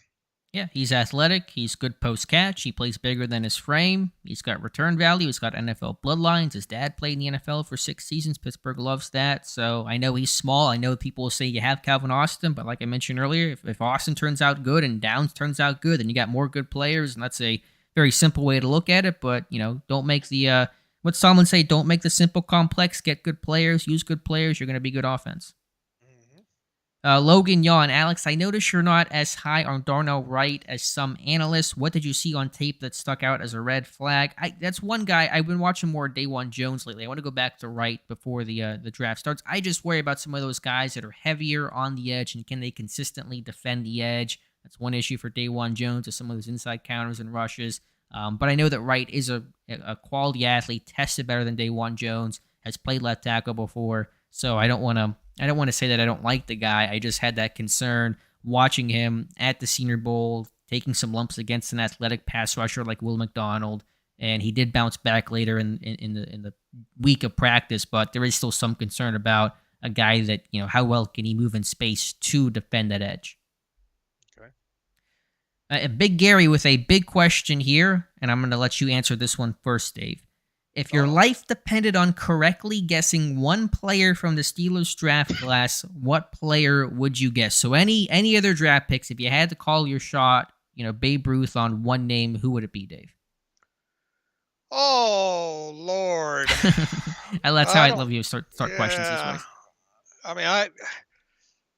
Yeah, he's athletic. He's good post catch. He plays bigger than his frame. He's got return value. He's got NFL bloodlines. His dad played in the NFL for 6 seasons. Pittsburgh loves that. So I know he's small. I know people will say you have Calvin Austin, but like I mentioned earlier, if Austin turns out good and Downs turns out good, then you got more good players. And that's a very simple way to look at it. But, don't make the, what someone say, don't make the simple complex. Get good players. Use good players. You're going to be good offense. Mhm. Logan Yawn, Alex, I noticed you're not as high on Darnell Wright as some analysts. What did you see on tape that stuck out as a red flag? That's one guy. I've been watching more Daewon Jones lately. I want to go back to Wright before the draft starts. I just worry about some of those guys that are heavier on the edge, and can they consistently defend the edge? That's one issue for Daewon Jones, is some of those inside counters and rushes. But I know that Wright is a quality athlete, tested better than Daewon Jones, has played left tackle before. So I don't want to say that I don't like the guy. I just had that concern watching him at the Senior Bowl, taking some lumps against an athletic pass rusher like Will McDonald, and he did bounce back later in the week of practice. But there is still some concern about a guy that, how well can he move in space to defend that edge. Okay. Big Gary with a big question here, and I'm going to let you answer this one first, Dave. If your life depended on correctly guessing one player from the Steelers draft class, what player would you guess? So any other draft picks, if you had to call your shot, Babe Ruth on one name, who would it be, Dave? Oh Lord. That's how I love you start questions these ways. I mean,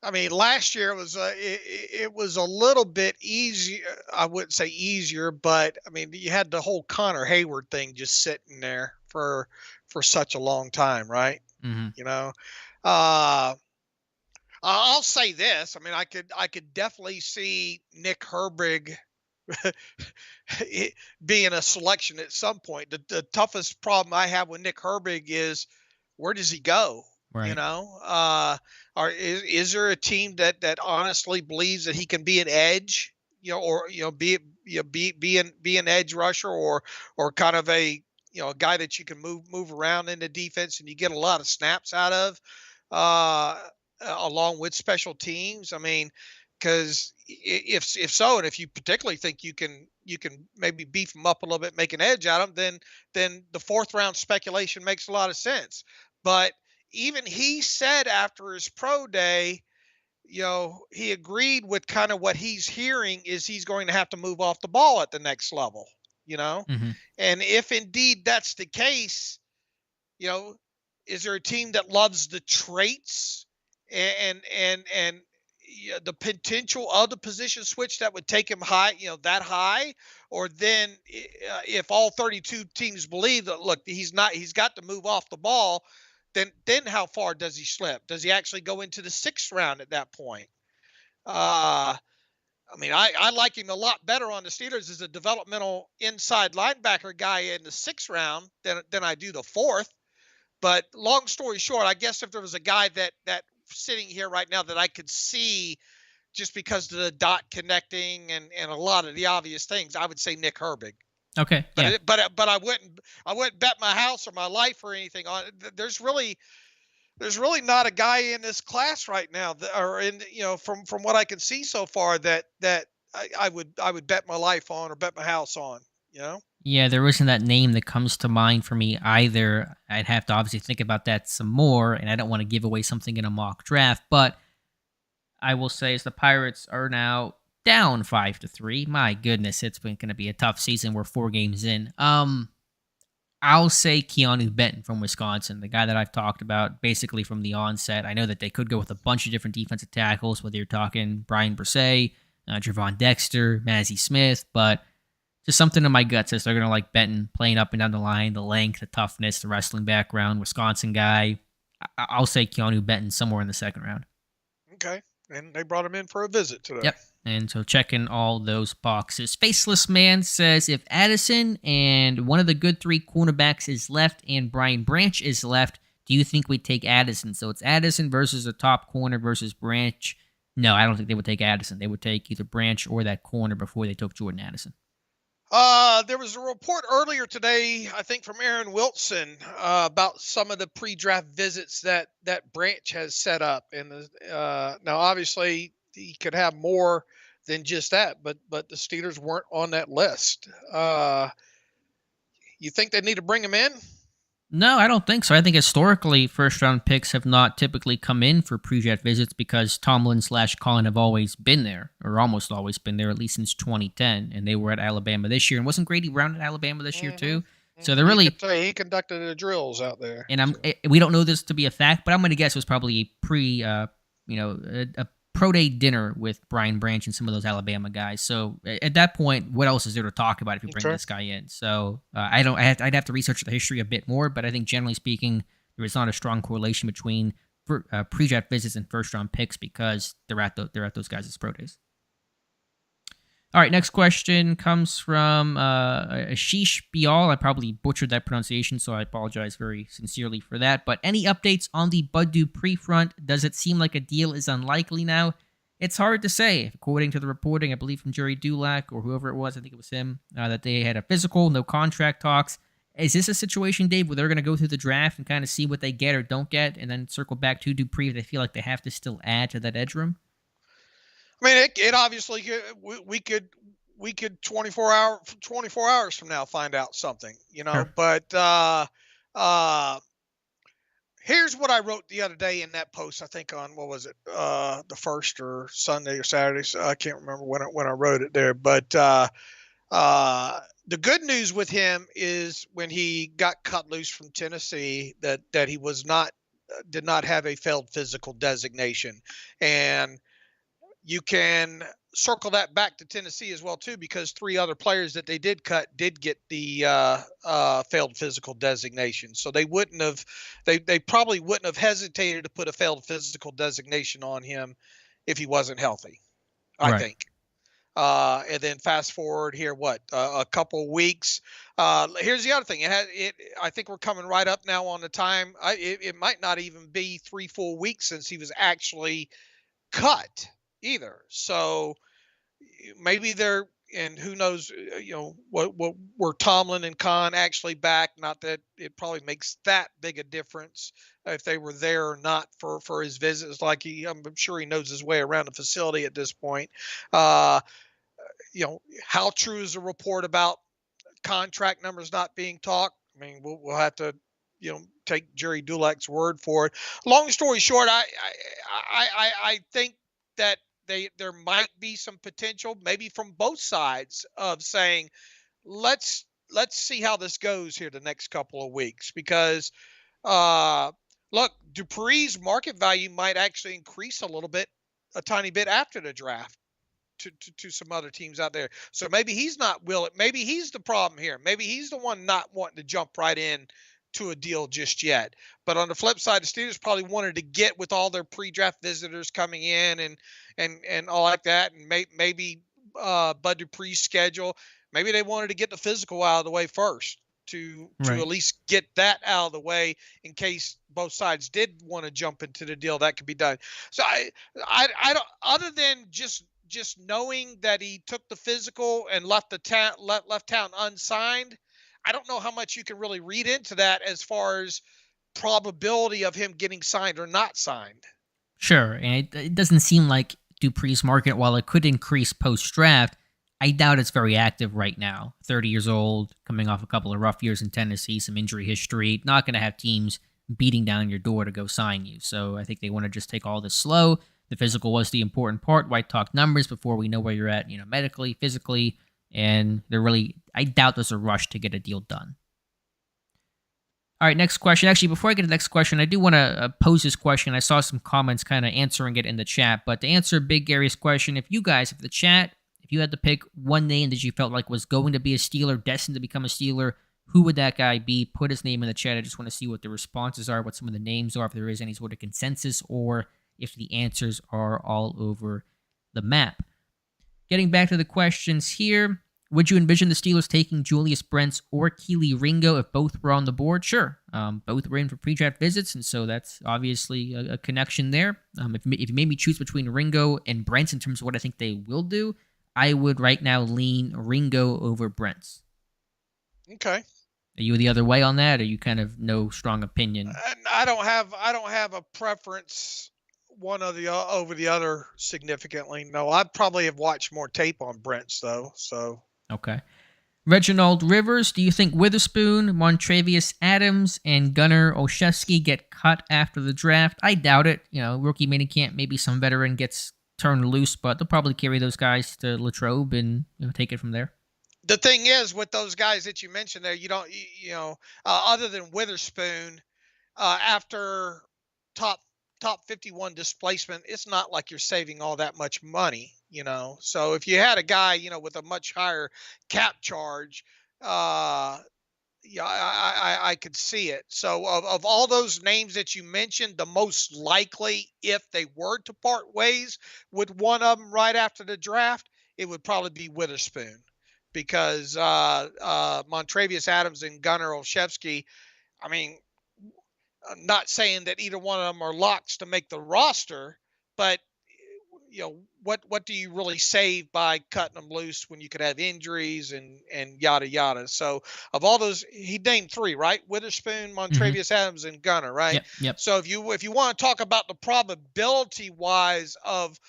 I mean, last year it was a little bit easier. I wouldn't say easier, but I mean, you had the whole Connor Hayward thing just sitting there for such a long time, right? Mm-hmm. Uh, I'll say this. I mean, I could definitely see Nick Herbig being a selection at some point. The toughest problem I have with Nick Herbig is, where does he go? Right. Is there a team that honestly believes that he can be an edge, or be an edge rusher, or kind of a a guy that you can move around in the defense and you get a lot of snaps out of, along with special teams. I mean, because if so, and if you particularly think you can maybe beef him up a little bit, make an edge out of him, then the fourth round speculation makes a lot of sense. But even he said after his pro day, he agreed with kind of what he's hearing is he's going to have to move off the ball at the next level, Mm-hmm. and if indeed that's the case, is there a team that loves the traits and the potential of the position switch that would take him high, that high? Or then if all 32 teams believe that, look, he's got to move off the ball, then how far does he slip? Does he actually go into the 6th round at that point? I mean, I like him a lot better on the Steelers as a developmental inside linebacker guy in the 6th round than I do the 4th. But long story short, I guess if there was a guy that sitting here right now that I could see just because of the dot connecting and a lot of the obvious things, I would say Nick Herbig. Okay. But I wouldn't bet my house or my life or anything on it. There's really not a guy in this class right now or in from what I can see so far that I would bet my life on or bet my house on. Yeah, there isn't that name that comes to mind for me either. I'd have to obviously think about that some more, and I don't want to give away something in a mock draft, but I will say as the Pirates are now down 5-3, my goodness, it's been going to be a tough season. We're 4 games in. I'll say Keanu Benton from Wisconsin, the guy that I've talked about basically from the onset. I know that they could go with a bunch of different defensive tackles, whether you're talking Brian Brisset, Javon Dexter, Mazzie Smith, but just something in my gut says they're going to like Benton, playing up and down the line, the length, the toughness, the wrestling background, Wisconsin guy. I'll say Keanu Benton somewhere in the 2nd round. Okay. And they brought him in for a visit today. Yep. And so checking all those boxes. Faceless Man says if Addison and one of the good 3 cornerbacks is left and Brian Branch is left, do you think we'd take Addison? So it's Addison versus a top corner versus Branch. No, I don't think they would take Addison. They would take either Branch or that corner before they took Jordan Addison. There was a report earlier today, I think from Aaron Wilson, about some of the pre-draft visits that Branch has set up. And now, obviously, he could have more than just that. But the Steelers weren't on that list. You think they need to bring him in? No, I don't think so. I think historically, first-round picks have not typically come in for pre-draft visits because Tomlin/Colin have always been there, or almost always been there, at least since 2010, and they were at Alabama this year. And wasn't Grady Brown at Alabama this year too? So they're really he conducted the drills out there. And we don't know this to be a fact, but I'm going to guess it was probably a pro day dinner with Brian Branch and some of those Alabama guys. So at that point, what else is there to talk about if you bring this guy in? So I'd have to research the history a bit more, but I think generally speaking, there is not a strong correlation between pre-draft visits and first-round picks because they're at those guys' pro days. All right, next question comes from Ashish Bial. I probably butchered that pronunciation, so I apologize very sincerely for that. But any updates on the Bud Dupree front? Does it seem like a deal is unlikely now? It's hard to say. According to the reporting, I believe from Jerry Dulac or whoever it was, I think it was him, that they had a physical, no contract talks. Is this a situation, Dave, where they're going to go through the draft and kind of see what they get or don't get and then circle back to Dupree if they feel like they have to still add to that edge room? I mean, it obviously we could 24 hours from now find out something, Sure. But here's what I wrote the other day in that post. I think on what was it, the first or Sunday or Saturday. So I can't remember when I wrote it there. But the good news with him is when he got cut loose from Tennessee, that he did not have a failed physical designation, and you can circle that back to Tennessee as well, too, because 3 other players that they did cut did get the failed physical designation. So they probably wouldn't have hesitated to put a failed physical designation on him if he wasn't healthy, I think. And then fast forward here, a couple weeks. Here's the other thing. I think we're coming right up now on the time. It might not even be 3 full weeks since he was actually cut either. So maybe they're, and who knows, what were Tomlin and Khan actually back? Not that it probably makes that big a difference if they were there or not for his visits. Like I'm sure he knows his way around the facility at this point. How true is the report about contract numbers not being talked? I mean, we'll have to, take Jerry Dulac's word for it. Long story short, I think that there might be some potential, maybe from both sides, of saying, let's see how this goes here the next couple of weeks, because look, Dupree's market value might actually increase a tiny bit after the draft to some other teams out there. So maybe he's not willing. Maybe he's the problem here. Maybe he's the one not wanting to jump right in to a deal just yet. But on the flip side, the Steelers probably wanted to get with all their pre-draft visitors coming in and all like that, and maybe Bud Dupree's schedule. Maybe they wanted to get the physical out of the way first to at least get that out of the way in case both sides did want to jump into the deal. That could be done. So I don't, other than just knowing that he took the physical and left town unsigned, I don't know how much you can really read into that as far as probability of him getting signed or not signed. Sure, and it doesn't seem like Dupree's market, while it could increase post-draft, I doubt it's very active right now. 30 years old, coming off a couple of rough years in Tennessee, some injury history, not going to have teams beating down your door to go sign you. So I think they want to just take all this slow. The physical was the important part. Why talk numbers before we know where you're at, medically, physically, and I doubt there's a rush to get a deal done. All right, next question. Actually, before I get to the next question, I do want to pose this question. I saw some comments kind of answering it in the chat, but to answer Big Gary's question, if you had to pick one name that you felt like was going to be a Steeler, destined to become a Steeler, who would that guy be? Put his name in the chat. I just want to see what the responses are, what some of the names are, if there is any sort of consensus, or if the answers are all over the map. Getting back to the questions here, would you envision the Steelers taking Julius Brents or Keely Ringo if both were on the board? Sure. Both were in for pre-draft visits, and so that's obviously a connection there. If you made me choose between Ringo and Brents in terms of what I think they will do, I would right now lean Ringo over Brents. Okay. Are you the other way on that, or you kind of no strong opinion? I don't have a preference one of the over the other significantly. No, I probably have watched more tape on Brent's though. So Okay. Reginald Rivers, do you think Witherspoon, Montravius Adams, and Gunnar Olszewski get cut after the draft? I doubt it. Rookie minicamp, maybe some veteran gets turned loose, but they'll probably carry those guys to Latrobe and take it from there. The thing is, with those guys that you mentioned there, you don't, other than Witherspoon, after top 51 displacement, it's not like you're saving all that much money, So if you had a guy, with a much higher cap charge, yeah, I could see it. So of all those names that you mentioned, the most likely, if they were to part ways with one of them right after the draft, it would probably be Witherspoon, because Montravius Adams and Gunnar Olszewski, I mean, I'm not saying that either one of them are locks to make the roster, but what do you really save by cutting them loose when you could have injuries and yada yada? So of all those, he named three, right? Witherspoon, Montravius Adams, and Gunnar, right? Yep. So if you want to talk about the probability wise of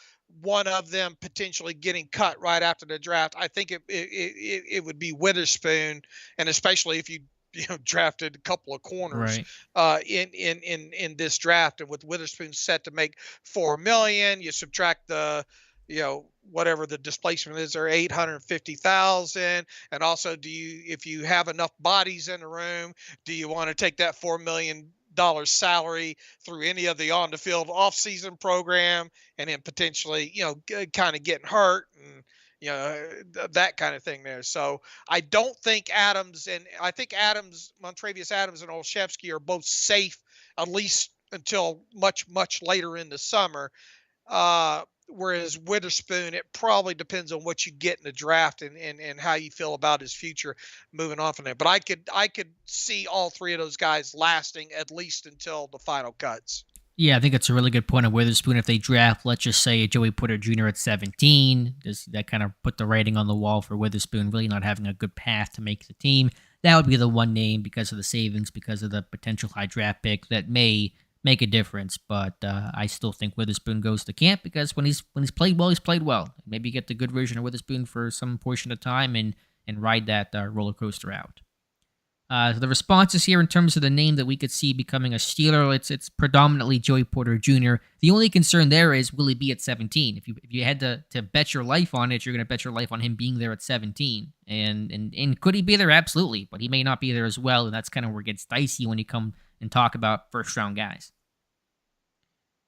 one of them potentially getting cut right after the draft, I think it would be Witherspoon, and especially if you drafted a couple of corners in this draft, and with Witherspoon set to make $4 million, you subtract the whatever the displacement is, or 850,000, and also if you have enough bodies in the room, do you want to take that $4 million salary through any of the on the field off-season program, and then potentially kind of getting hurt and that kind of thing there. So I don't think Montravius Adams and Olszewski are both safe, at least until much, much later in the summer. Whereas Witherspoon, it probably depends on what you get in the draft and how you feel about his future moving on from there. But I could see all three of those guys lasting at least until the final cuts. Yeah, I think it's a really good point of Witherspoon. If they draft, let's just say, Joey Porter Jr. at 17, does that kind of put the writing on the wall for Witherspoon really not having a good path to make the team? That would be the one name, because of the savings, because of the potential high draft pick, that may make a difference. But I still think Witherspoon goes to camp, because when he's played well, he's played well. Maybe get the good version of Witherspoon for some portion of time and ride that roller coaster out. So the responses here in terms of the name that we could see becoming a Steeler, it's predominantly Joey Porter Jr. The only concern there is, will he be at 17? If you had to bet your life on it, you're going to bet your life on him being there at 17. And could he be there? Absolutely. But he may not be there as well, and that's kind of where it gets dicey when you come and talk about first-round guys.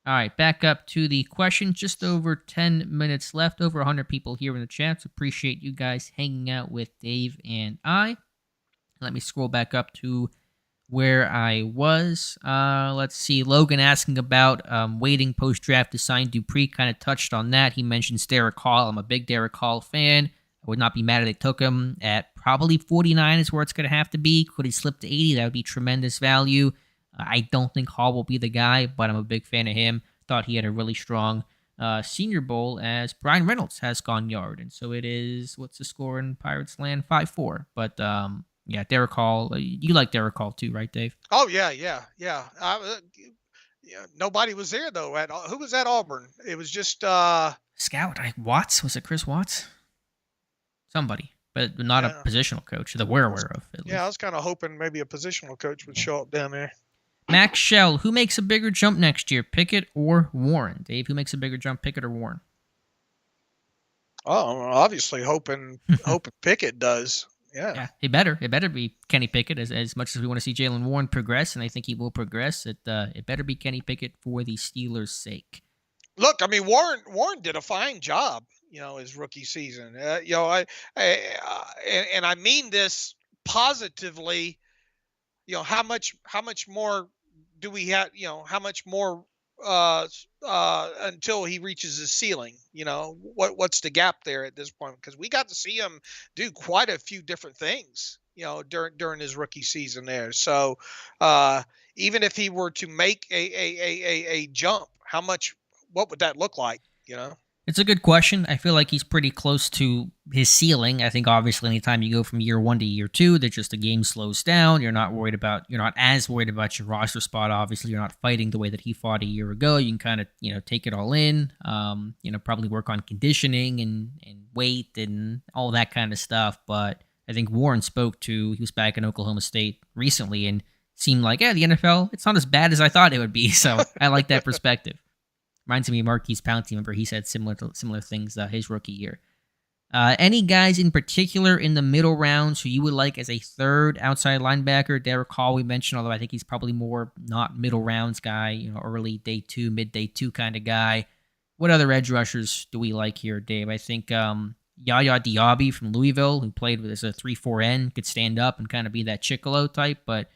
All right, back up to the question. Just over 10 minutes left, over 100 people here in the chat, so appreciate you guys hanging out with Dave and I. Let me scroll back up to where I was. Let's see. Logan asking about waiting post-draft to sign Dupree. Kind of touched on that. He mentions Derek Hall. I'm a big Derek Hall fan. I would not be mad if they took him at probably 49 is where it's going to have to be. Could he slip to 80? That would be tremendous value. I don't think Hall will be the guy, but I'm a big fan of him. Thought he had a really strong Senior Bowl, as Bryan Reynolds has gone yard. And so it is, what's the score in Pirates land? 5-4. But yeah, Derek Hall. You like Derek Hall too, right, Dave? Oh yeah. Nobody was there though. Who was at Auburn? It was just scout. Watts, was it? Chris Watts? Somebody, but not a positional coach that we're aware of. At least. I was kind of hoping maybe a positional coach would show up down there. Max Shell, who makes a bigger jump next year, Pickett or Warren? Dave, who makes a bigger jump, Pickett or Warren? Oh, obviously hoping Pickett does. Yeah, it better be Kenny Pickett. As much as we want to see Jalen Warren progress, and I think he will progress, it better be Kenny Pickett for the Steelers' sake. Look, I mean, Warren did a fine job, his rookie season. I mean this positively. How much more do we have? How much more until he reaches his ceiling? What's the gap there at this point? Because we got to see him do quite a few different things, during his rookie season there. So even if he were to make a jump, what would that look like? It's a good question. I feel like he's pretty close to his ceiling. I think obviously anytime you go from year 1 to year 2, that just the game slows down. You're not as worried about your roster spot. Obviously, you're not fighting the way that he fought a year ago. You can kind of, take it all in. Probably work on conditioning and weight and all that kind of stuff. But I think Warren he was back in Oklahoma State recently and seemed like, the NFL, it's not as bad as I thought it would be. So I like that perspective. Reminds me of Marquise Pouncey. Remember, he said similar things his rookie year. Any guys in particular in the middle rounds who you would like as a third outside linebacker? Derek Hall we mentioned, although I think he's probably more not middle rounds guy, early day 2, mid day 2 kind of guy. What other edge rushers do we like here, Dave? I think Yaya Diaby from Louisville, who played as a 3-4N, could stand up and kind of be that Chicolo type, but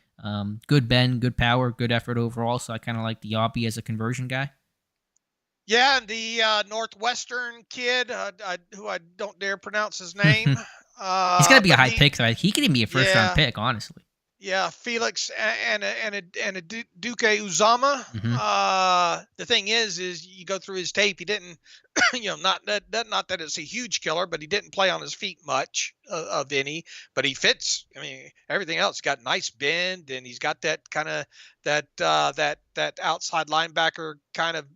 good bend, good power, good effort overall. So I kind of like Diaby as a conversion guy. Yeah, and the Northwestern kid, who I don't dare pronounce his name. He's got to be a high pick, though. He could even be a first-round pick, honestly. Yeah, Felix and a Duke Uzama. Mm-hmm. The thing is you go through his tape. He didn't, not that it's a huge killer, but he didn't play on his feet much of any. But he fits. I mean, everything else got nice bend, and he's got that kind of that outside linebacker kind of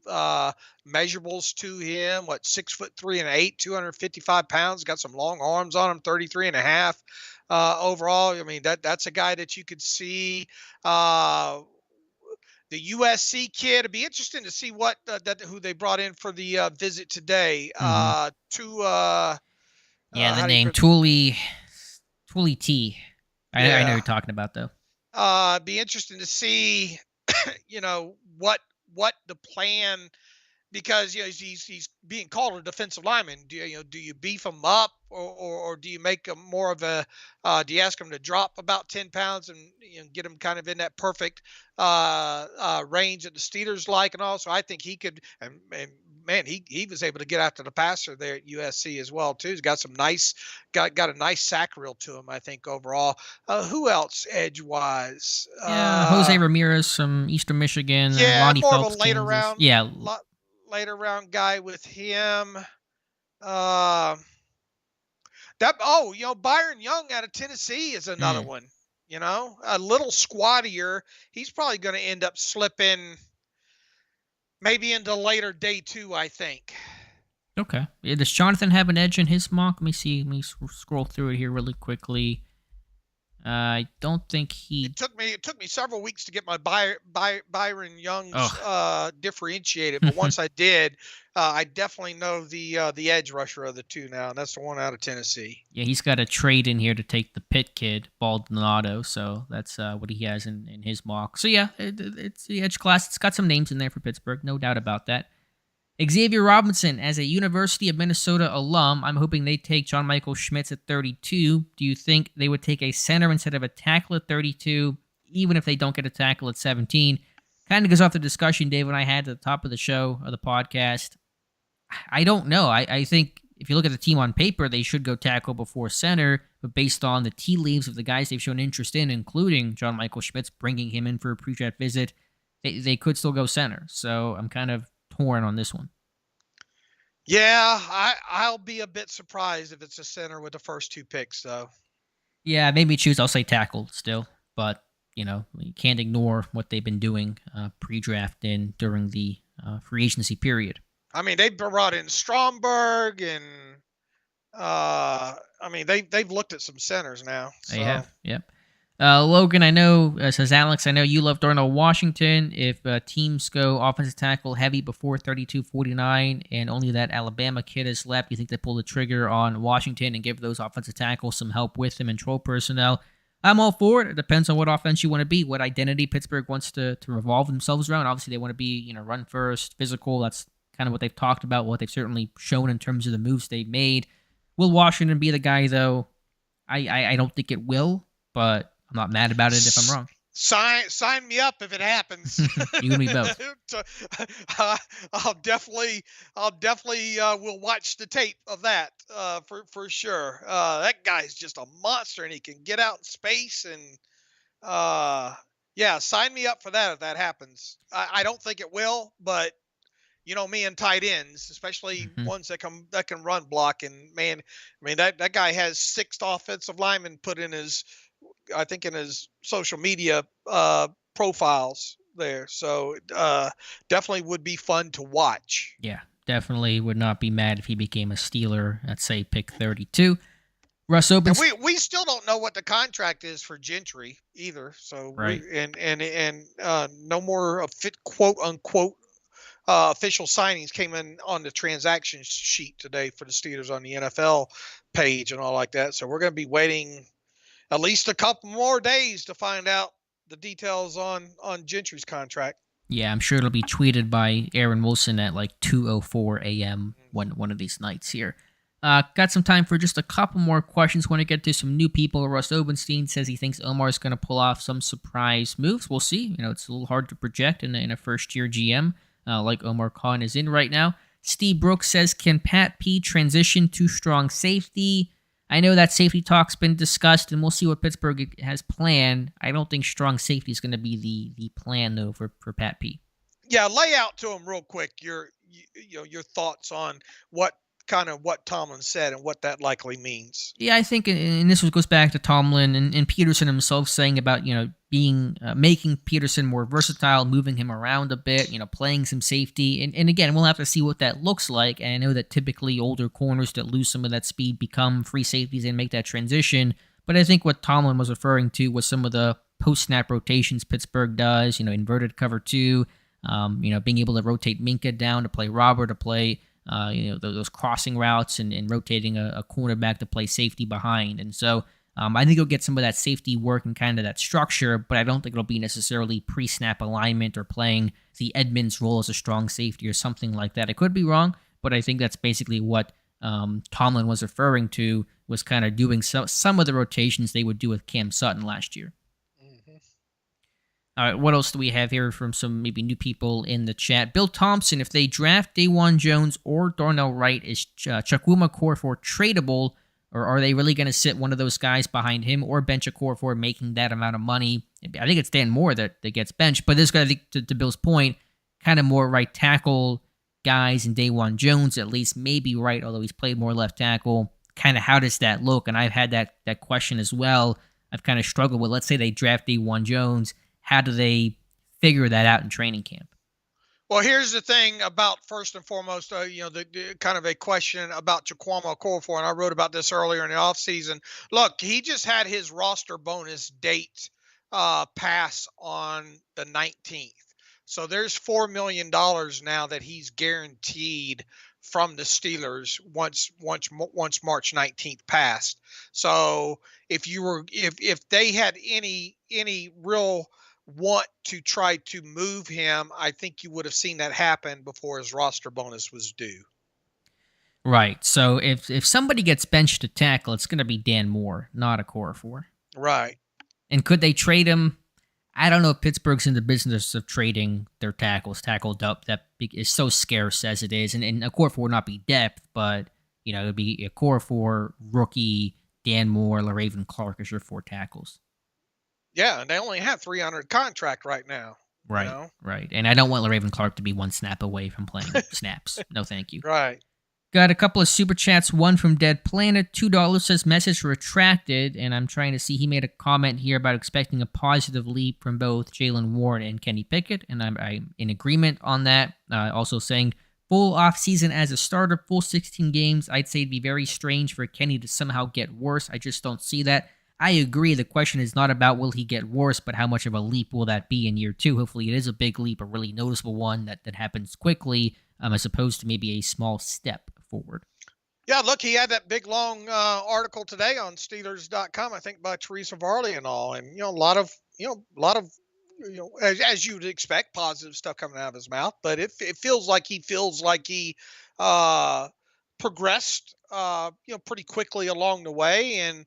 measurables to him. 6'3" and 8", 255 pounds. Got some long arms on him. 33 and a half. Overall, I mean, that's a guy that you could see. The USC kid, it'd be interesting to see who they brought in for the visit today. The name Tooley T. I know you're talking about, though. It'd be interesting to see, what the plan. Because he's being called a defensive lineman. Do you beef him up or do you make him more of a? Do you ask him to drop about 10 pounds and get him kind of in that perfect range that the Steelers like and all? So I think he could. And man, he was able to get after the passer there at USC as well too. He's got some got a nice sack reel to him. I think overall. Who else edge wise? Jose Ramirez from Eastern Michigan. Yeah, Lonnie more Phelps, of a later Kansas. round. Yeah. Later round guy with him. Byron Young out of Tennessee is another one. A little squattier. He's probably going to end up slipping maybe into later day 2, I think. Okay. Does Jonathan have an edge in his mock? Let me see. Let me scroll through it here really quickly. I don't think he. It took me several weeks to get my Byron Young's differentiated, but once I did, I definitely know the edge rusher of the two now, and that's the one out of Tennessee. Yeah, he's got a trade in here to take the Pitt kid, Baldonado, so that's what he has in his mock. So yeah, it's the edge class. It's got some names in there for Pittsburgh, no doubt about that. Xavier Robinson, as a University of Minnesota alum, I'm hoping they take John Michael Schmitz at 32. Do you think they would take a center instead of a tackle at 32, even if they don't get a tackle at 17? Kind of goes off the discussion Dave and I had at the top of the show, or the podcast. I don't know. I think if you look at the team on paper, they should go tackle before center, but based on the tea leaves of the guys they've shown interest in, including John Michael Schmitz, bringing him in for a pre-draft visit, they could still go center. So I'm kind of torn on this one. Yeah, I'll be a bit surprised if it's a center with the first 2 picks, though. Yeah, made me choose. I'll say tackle still, but you can't ignore what they've been doing pre-draft and during the free agency period. I mean, they brought in Stromberg, and they've looked at some centers now. So. They have, yep. Logan, I know, says Alex, I know you love Darnell Washington. If teams go offensive tackle heavy before 32-49 and only that Alabama kid is left, you think they pull the trigger on Washington and give those offensive tackles some help with them and troll personnel? I'm all for it. It depends on what offense you want to be, what identity Pittsburgh wants to revolve themselves around. Obviously, they want to be run first, physical. That's kind of what they've talked about, what they've certainly shown in terms of the moves they've made. Will Washington be the guy, though? I don't think it will, but I'm not mad about it if I'm wrong. Sign me up if it happens. You and me both. I'll definitely will watch the tape of that for sure. That guy's just a monster, and he can get out in space. And sign me up for that if that happens. I don't think it will, but you know me and tight ends, especially Hmm. ones that can run block. And man, I mean that guy has 6 offensive linemen put in his, I think, in his social media profiles there. So definitely would be fun to watch. Yeah, definitely would not be mad if he became a Steeler at, say, pick 32. Russ And Opens. we still don't know what the contract is for Gentry either. So Right. no more quote unquote official signings came in on the transaction sheet today for the Steelers on the NFL page and all like that. So we're going to be waiting at least a couple more days to find out the details on Gentry's contract. Yeah, I'm sure it'll be tweeted by Aaron Wilson at like 2:04 a.m. one of these nights here. Got some time for just a couple more questions. Want to get to some new people. Russ Obenstein says he thinks Omar's going to pull off some surprise moves. We'll see. It's a little hard to project in a first-year GM like Omar Khan is in right now. Steve Brooks says, can Pat P transition to strong safety? I know that safety talk's been discussed, and we'll see what Pittsburgh has planned. I don't think strong safety is going to be the plan, though, for Pat P. Yeah, lay out to him real quick your thoughts on what Tomlin said and what that likely means. Yeah, I think, and this goes back to Tomlin and Peterson himself saying about being making Peterson more versatile, moving him around a bit, playing some safety, and again we'll have to see what that looks like. And I know that typically older corners that lose some of that speed become free safeties and make that transition. But I think what Tomlin was referring to was some of the post snap rotations Pittsburgh does, inverted cover two, being able to rotate Minka down to play Robert to play. Those crossing routes and rotating a cornerback to play safety behind. And so I think he'll get some of that safety work and kind of that structure, but I don't think it'll be necessarily pre-snap alignment or playing the Edmonds role as a strong safety or something like that. I could be wrong, but I think that's basically what Tomlin was referring to, was kind of doing some of the rotations they would do with Cam Sutton last year. All right, what else do we have here from some maybe new people in the chat? Bill Thompson, if they draft Dawan Jones or Darnell Wright, is Chukwuma Okorafor tradable, or are they really going to sit one of those guys behind him or bench Okorafor making that amount of money? I think it's Dan Moore that gets benched, but this guy, I think, to Bill's point, kind of more right tackle guys, and Dawan Jones at least maybe right, although he's played more left tackle. Kind of how does that look? And I've had that question as well. I've kind of struggled with, let's say they draft Dawan Jones. How do they figure that out in training camp? Well, here's the thing about, first and foremost, the kind of a question about Chukwuma Okorafor, and I wrote about this earlier in the offseason. Look, he just had his roster bonus date pass on the 19th. So there's $4 million now that he's guaranteed from the Steelers once March 19th passed. So if they had any real want to try to move him, I think you would have seen that happen before his roster bonus was due. Right. So if somebody gets benched to tackle, it's going to be Dan Moore, not Okorafor. Right. And could they trade him? I don't know if Pittsburgh's in the business of trading their tackles. Tackle depth that is so scarce as it is. And Okorafor would not be depth, but it would be Okorafor, rookie, Dan Moore, LaRaven Clark as your 4 tackles. Yeah, and they only have 300 contract right now. Right, right. And I don't want LaRaven Clark to be one snap away from playing snaps. No, thank you. Right. Got a couple of super chats. One from Dead Planet. $2 says message retracted. And I'm trying to see. He made a comment here about expecting a positive leap from both Jalen Warren and Kenny Pickett. And I'm in agreement on that. Also saying full offseason as a starter, full 16 games. I'd say it'd be very strange for Kenny to somehow get worse. I just don't see that. I agree. The question is not about will he get worse, but how much of a leap will that be in year 2? Hopefully it is a big leap, a really noticeable one that happens quickly, as opposed to maybe a small step forward. Yeah, look, he had that big, long article today on Steelers.com, I think by Teresa Varley and all. And, a lot of, as you'd expect, positive stuff coming out of his mouth. But it feels like he progressed, pretty quickly along the way. And,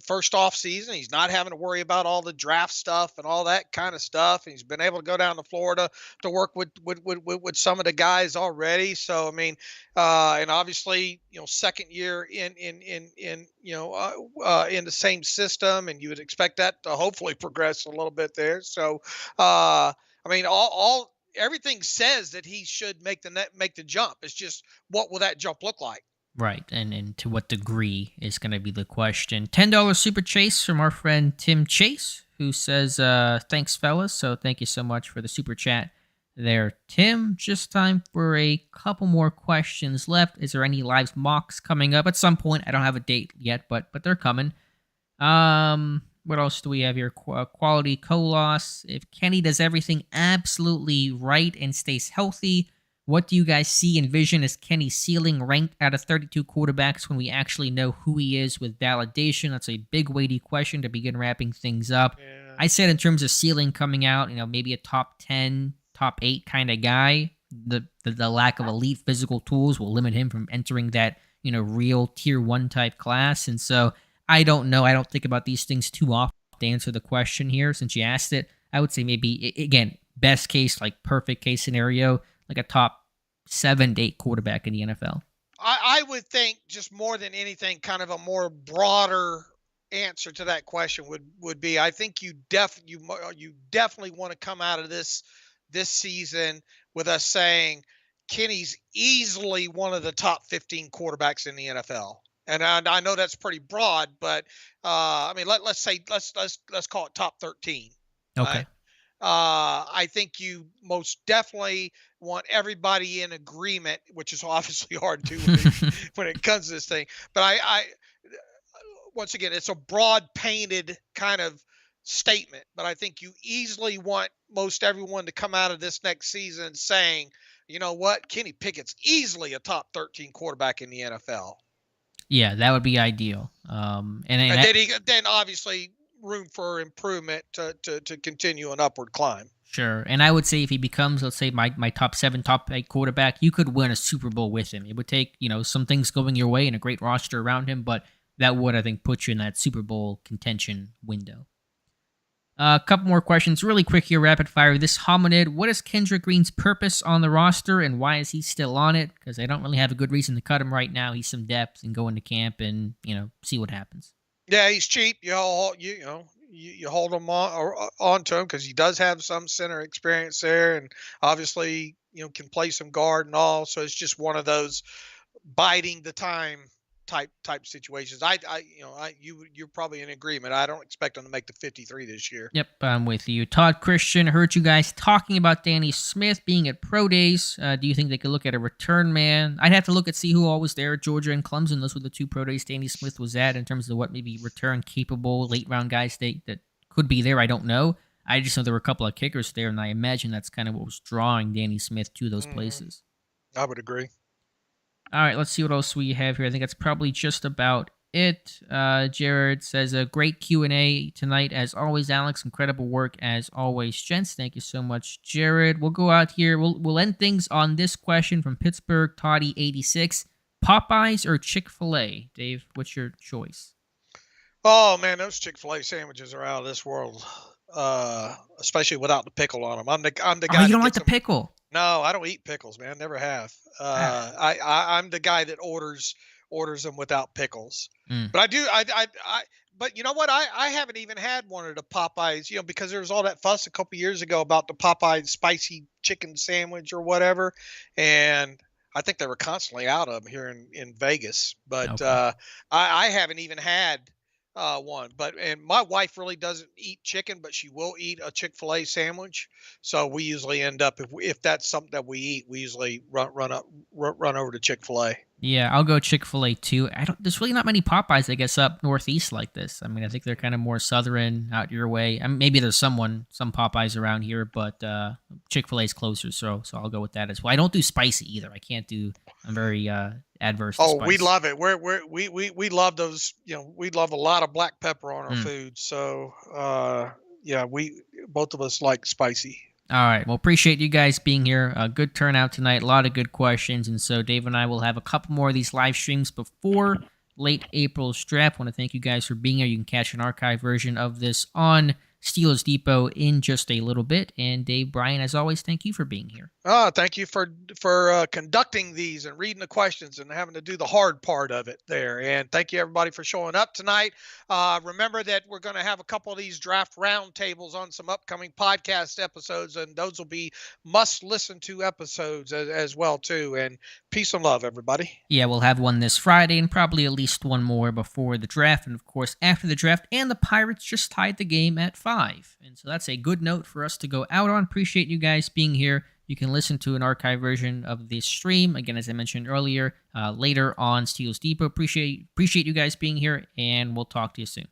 first off season, he's not having to worry about all the draft stuff and all that kind of stuff. And he's been able to go down to Florida to work with some of the guys already. So, I mean, and obviously, second year in the same system, and you would expect that to hopefully progress a little bit there. So, I mean, all everything says that he should make the jump. It's just, what will that jump look like? Right, and to what degree is going to be the question. $10 super chase from our friend Tim Chase, who says, thanks, fellas. So thank you so much for the super chat there, Tim. Just time for a couple more questions left. Is there any live mocks coming up at some point? I don't have a date yet, but they're coming. What else do we have here? Quality Colos. If Kenny does everything absolutely right and stays healthy, what do you guys see and envision as Kenny's ceiling ranked out of 32 quarterbacks when we actually know who he is with validation? That's a big, weighty question to begin wrapping things up. Yeah. I said in terms of ceiling coming out, maybe a top 10, top 8 kind of guy. The lack of elite physical tools will limit him from entering that, real tier 1 type class. And so I don't know. I don't think about these things too often to answer the question here. Since you asked it, I would say maybe, again, best case, like perfect case scenario, like a top 7 to 8 quarterback in the NFL. I would think, just more than anything, kind of a more broader answer to that question would be, I think you definitely want to come out of this season with us saying Kenny's easily one of the top 15 quarterbacks in the NFL. And I know that's pretty broad, but let's call it top 13. Okay. Right? I think you most definitely want everybody in agreement, which is obviously hard to when it comes to this thing. But I once again, it's a broad painted kind of statement, but I think you easily want most everyone to come out of this next season saying, you know what, Kenny Pickett's easily a top 13 quarterback in the NFL. Yeah, that would be ideal. And then obviously room for improvement to continue an upward climb. Sure. And I would say if he becomes, let's say, my top 7, top 8 quarterback, you could win a Super Bowl with him. It would take, some things going your way and a great roster around him, but that would, I think, put you in that Super Bowl contention window. A couple more questions really quick here, rapid fire. This hominid, what is Kendrick Green's purpose on the roster and why is he still on it? Because I don't really have a good reason to cut him right now. He's some depth and go into camp and, see what happens. Yeah, he's cheap. You hold him on to him because he does have some center experience there, and obviously can play some guard and all. So it's just one of those biding the time type situations. You're probably in agreement. I don't expect him to make the 53 this year. Yep, I'm with you. Todd Christian, heard you guys talking about Danny Smith being at pro days. Do you think they could look at a return man? I'd have to look at see who all was there. Georgia and Clemson. Those were the 2 pro days Danny Smith was at in terms of what maybe return capable late round guys that could be there. I don't know. I just know there were a couple of kickers there, and I imagine that's kind of what was drawing Danny Smith to those places. I would agree. All right, let's see what else we have here. I think that's probably just about it. Jared says, a great Q&A tonight. As always, Alex, incredible work as always, gents. Thank you so much, Jared. We'll go out here. We'll end things on this question from Pittsburgh Toddy 86. Popeyes or Chick-fil-A? Dave, what's your choice? Oh, man, those Chick-fil-A sandwiches are out of this world, especially without the pickle on them. I'm the guy. Oh, you don't like the pickle? No, I don't eat pickles, man. Never have. I'm the guy that orders them without pickles. But I do. But you know what? I haven't even had one of the Popeyes. Because there was all that fuss a couple years ago about the Popeyes spicy chicken sandwich or whatever, and I think they were constantly out of them here in Vegas. But okay. I haven't even had one. And my wife really doesn't eat chicken, but she will eat a Chick-fil-A sandwich. So we usually end up, if that's something that we eat, we usually run over to Chick-fil-A. Yeah, I'll go Chick-fil-A too. There's really not many Popeyes, I guess, up northeast like this. I mean, I think they're kind of more southern, out your way. I mean, maybe there's some Popeyes around here, but Chick-fil-A is closer, so I'll go with that as well. I don't do spicy either. I'm very adverse to spice. We love it. We love those. We love a lot of black pepper on our food. So we both of us like spicy. All right. Well, appreciate you guys being here. A good turnout tonight. A lot of good questions. And so Dave and I will have a couple more of these live streams before late April's draft. I want to thank you guys for being here. You can catch an archive version of this on Steelers Depot in just a little bit. And Dave, Bryan, as always, thank you for being here. Thank you for conducting these and reading the questions and having to do the hard part of it there. And thank you everybody for showing up tonight. Remember that we're going to have a couple of these draft roundtables on some upcoming podcast episodes, and those will be must listen to episodes as well too. And peace and love, everybody. Yeah, we'll have one this Friday and probably at least one more before the draft, and of course after the draft. And the Pirates just tied the game at 5, and so that's a good note for us to go out on. Appreciate you guys being here. You can listen to an archive version of this stream, again, as I mentioned earlier, later on Steelers Depot. Appreciate you guys being here, and we'll talk to you soon.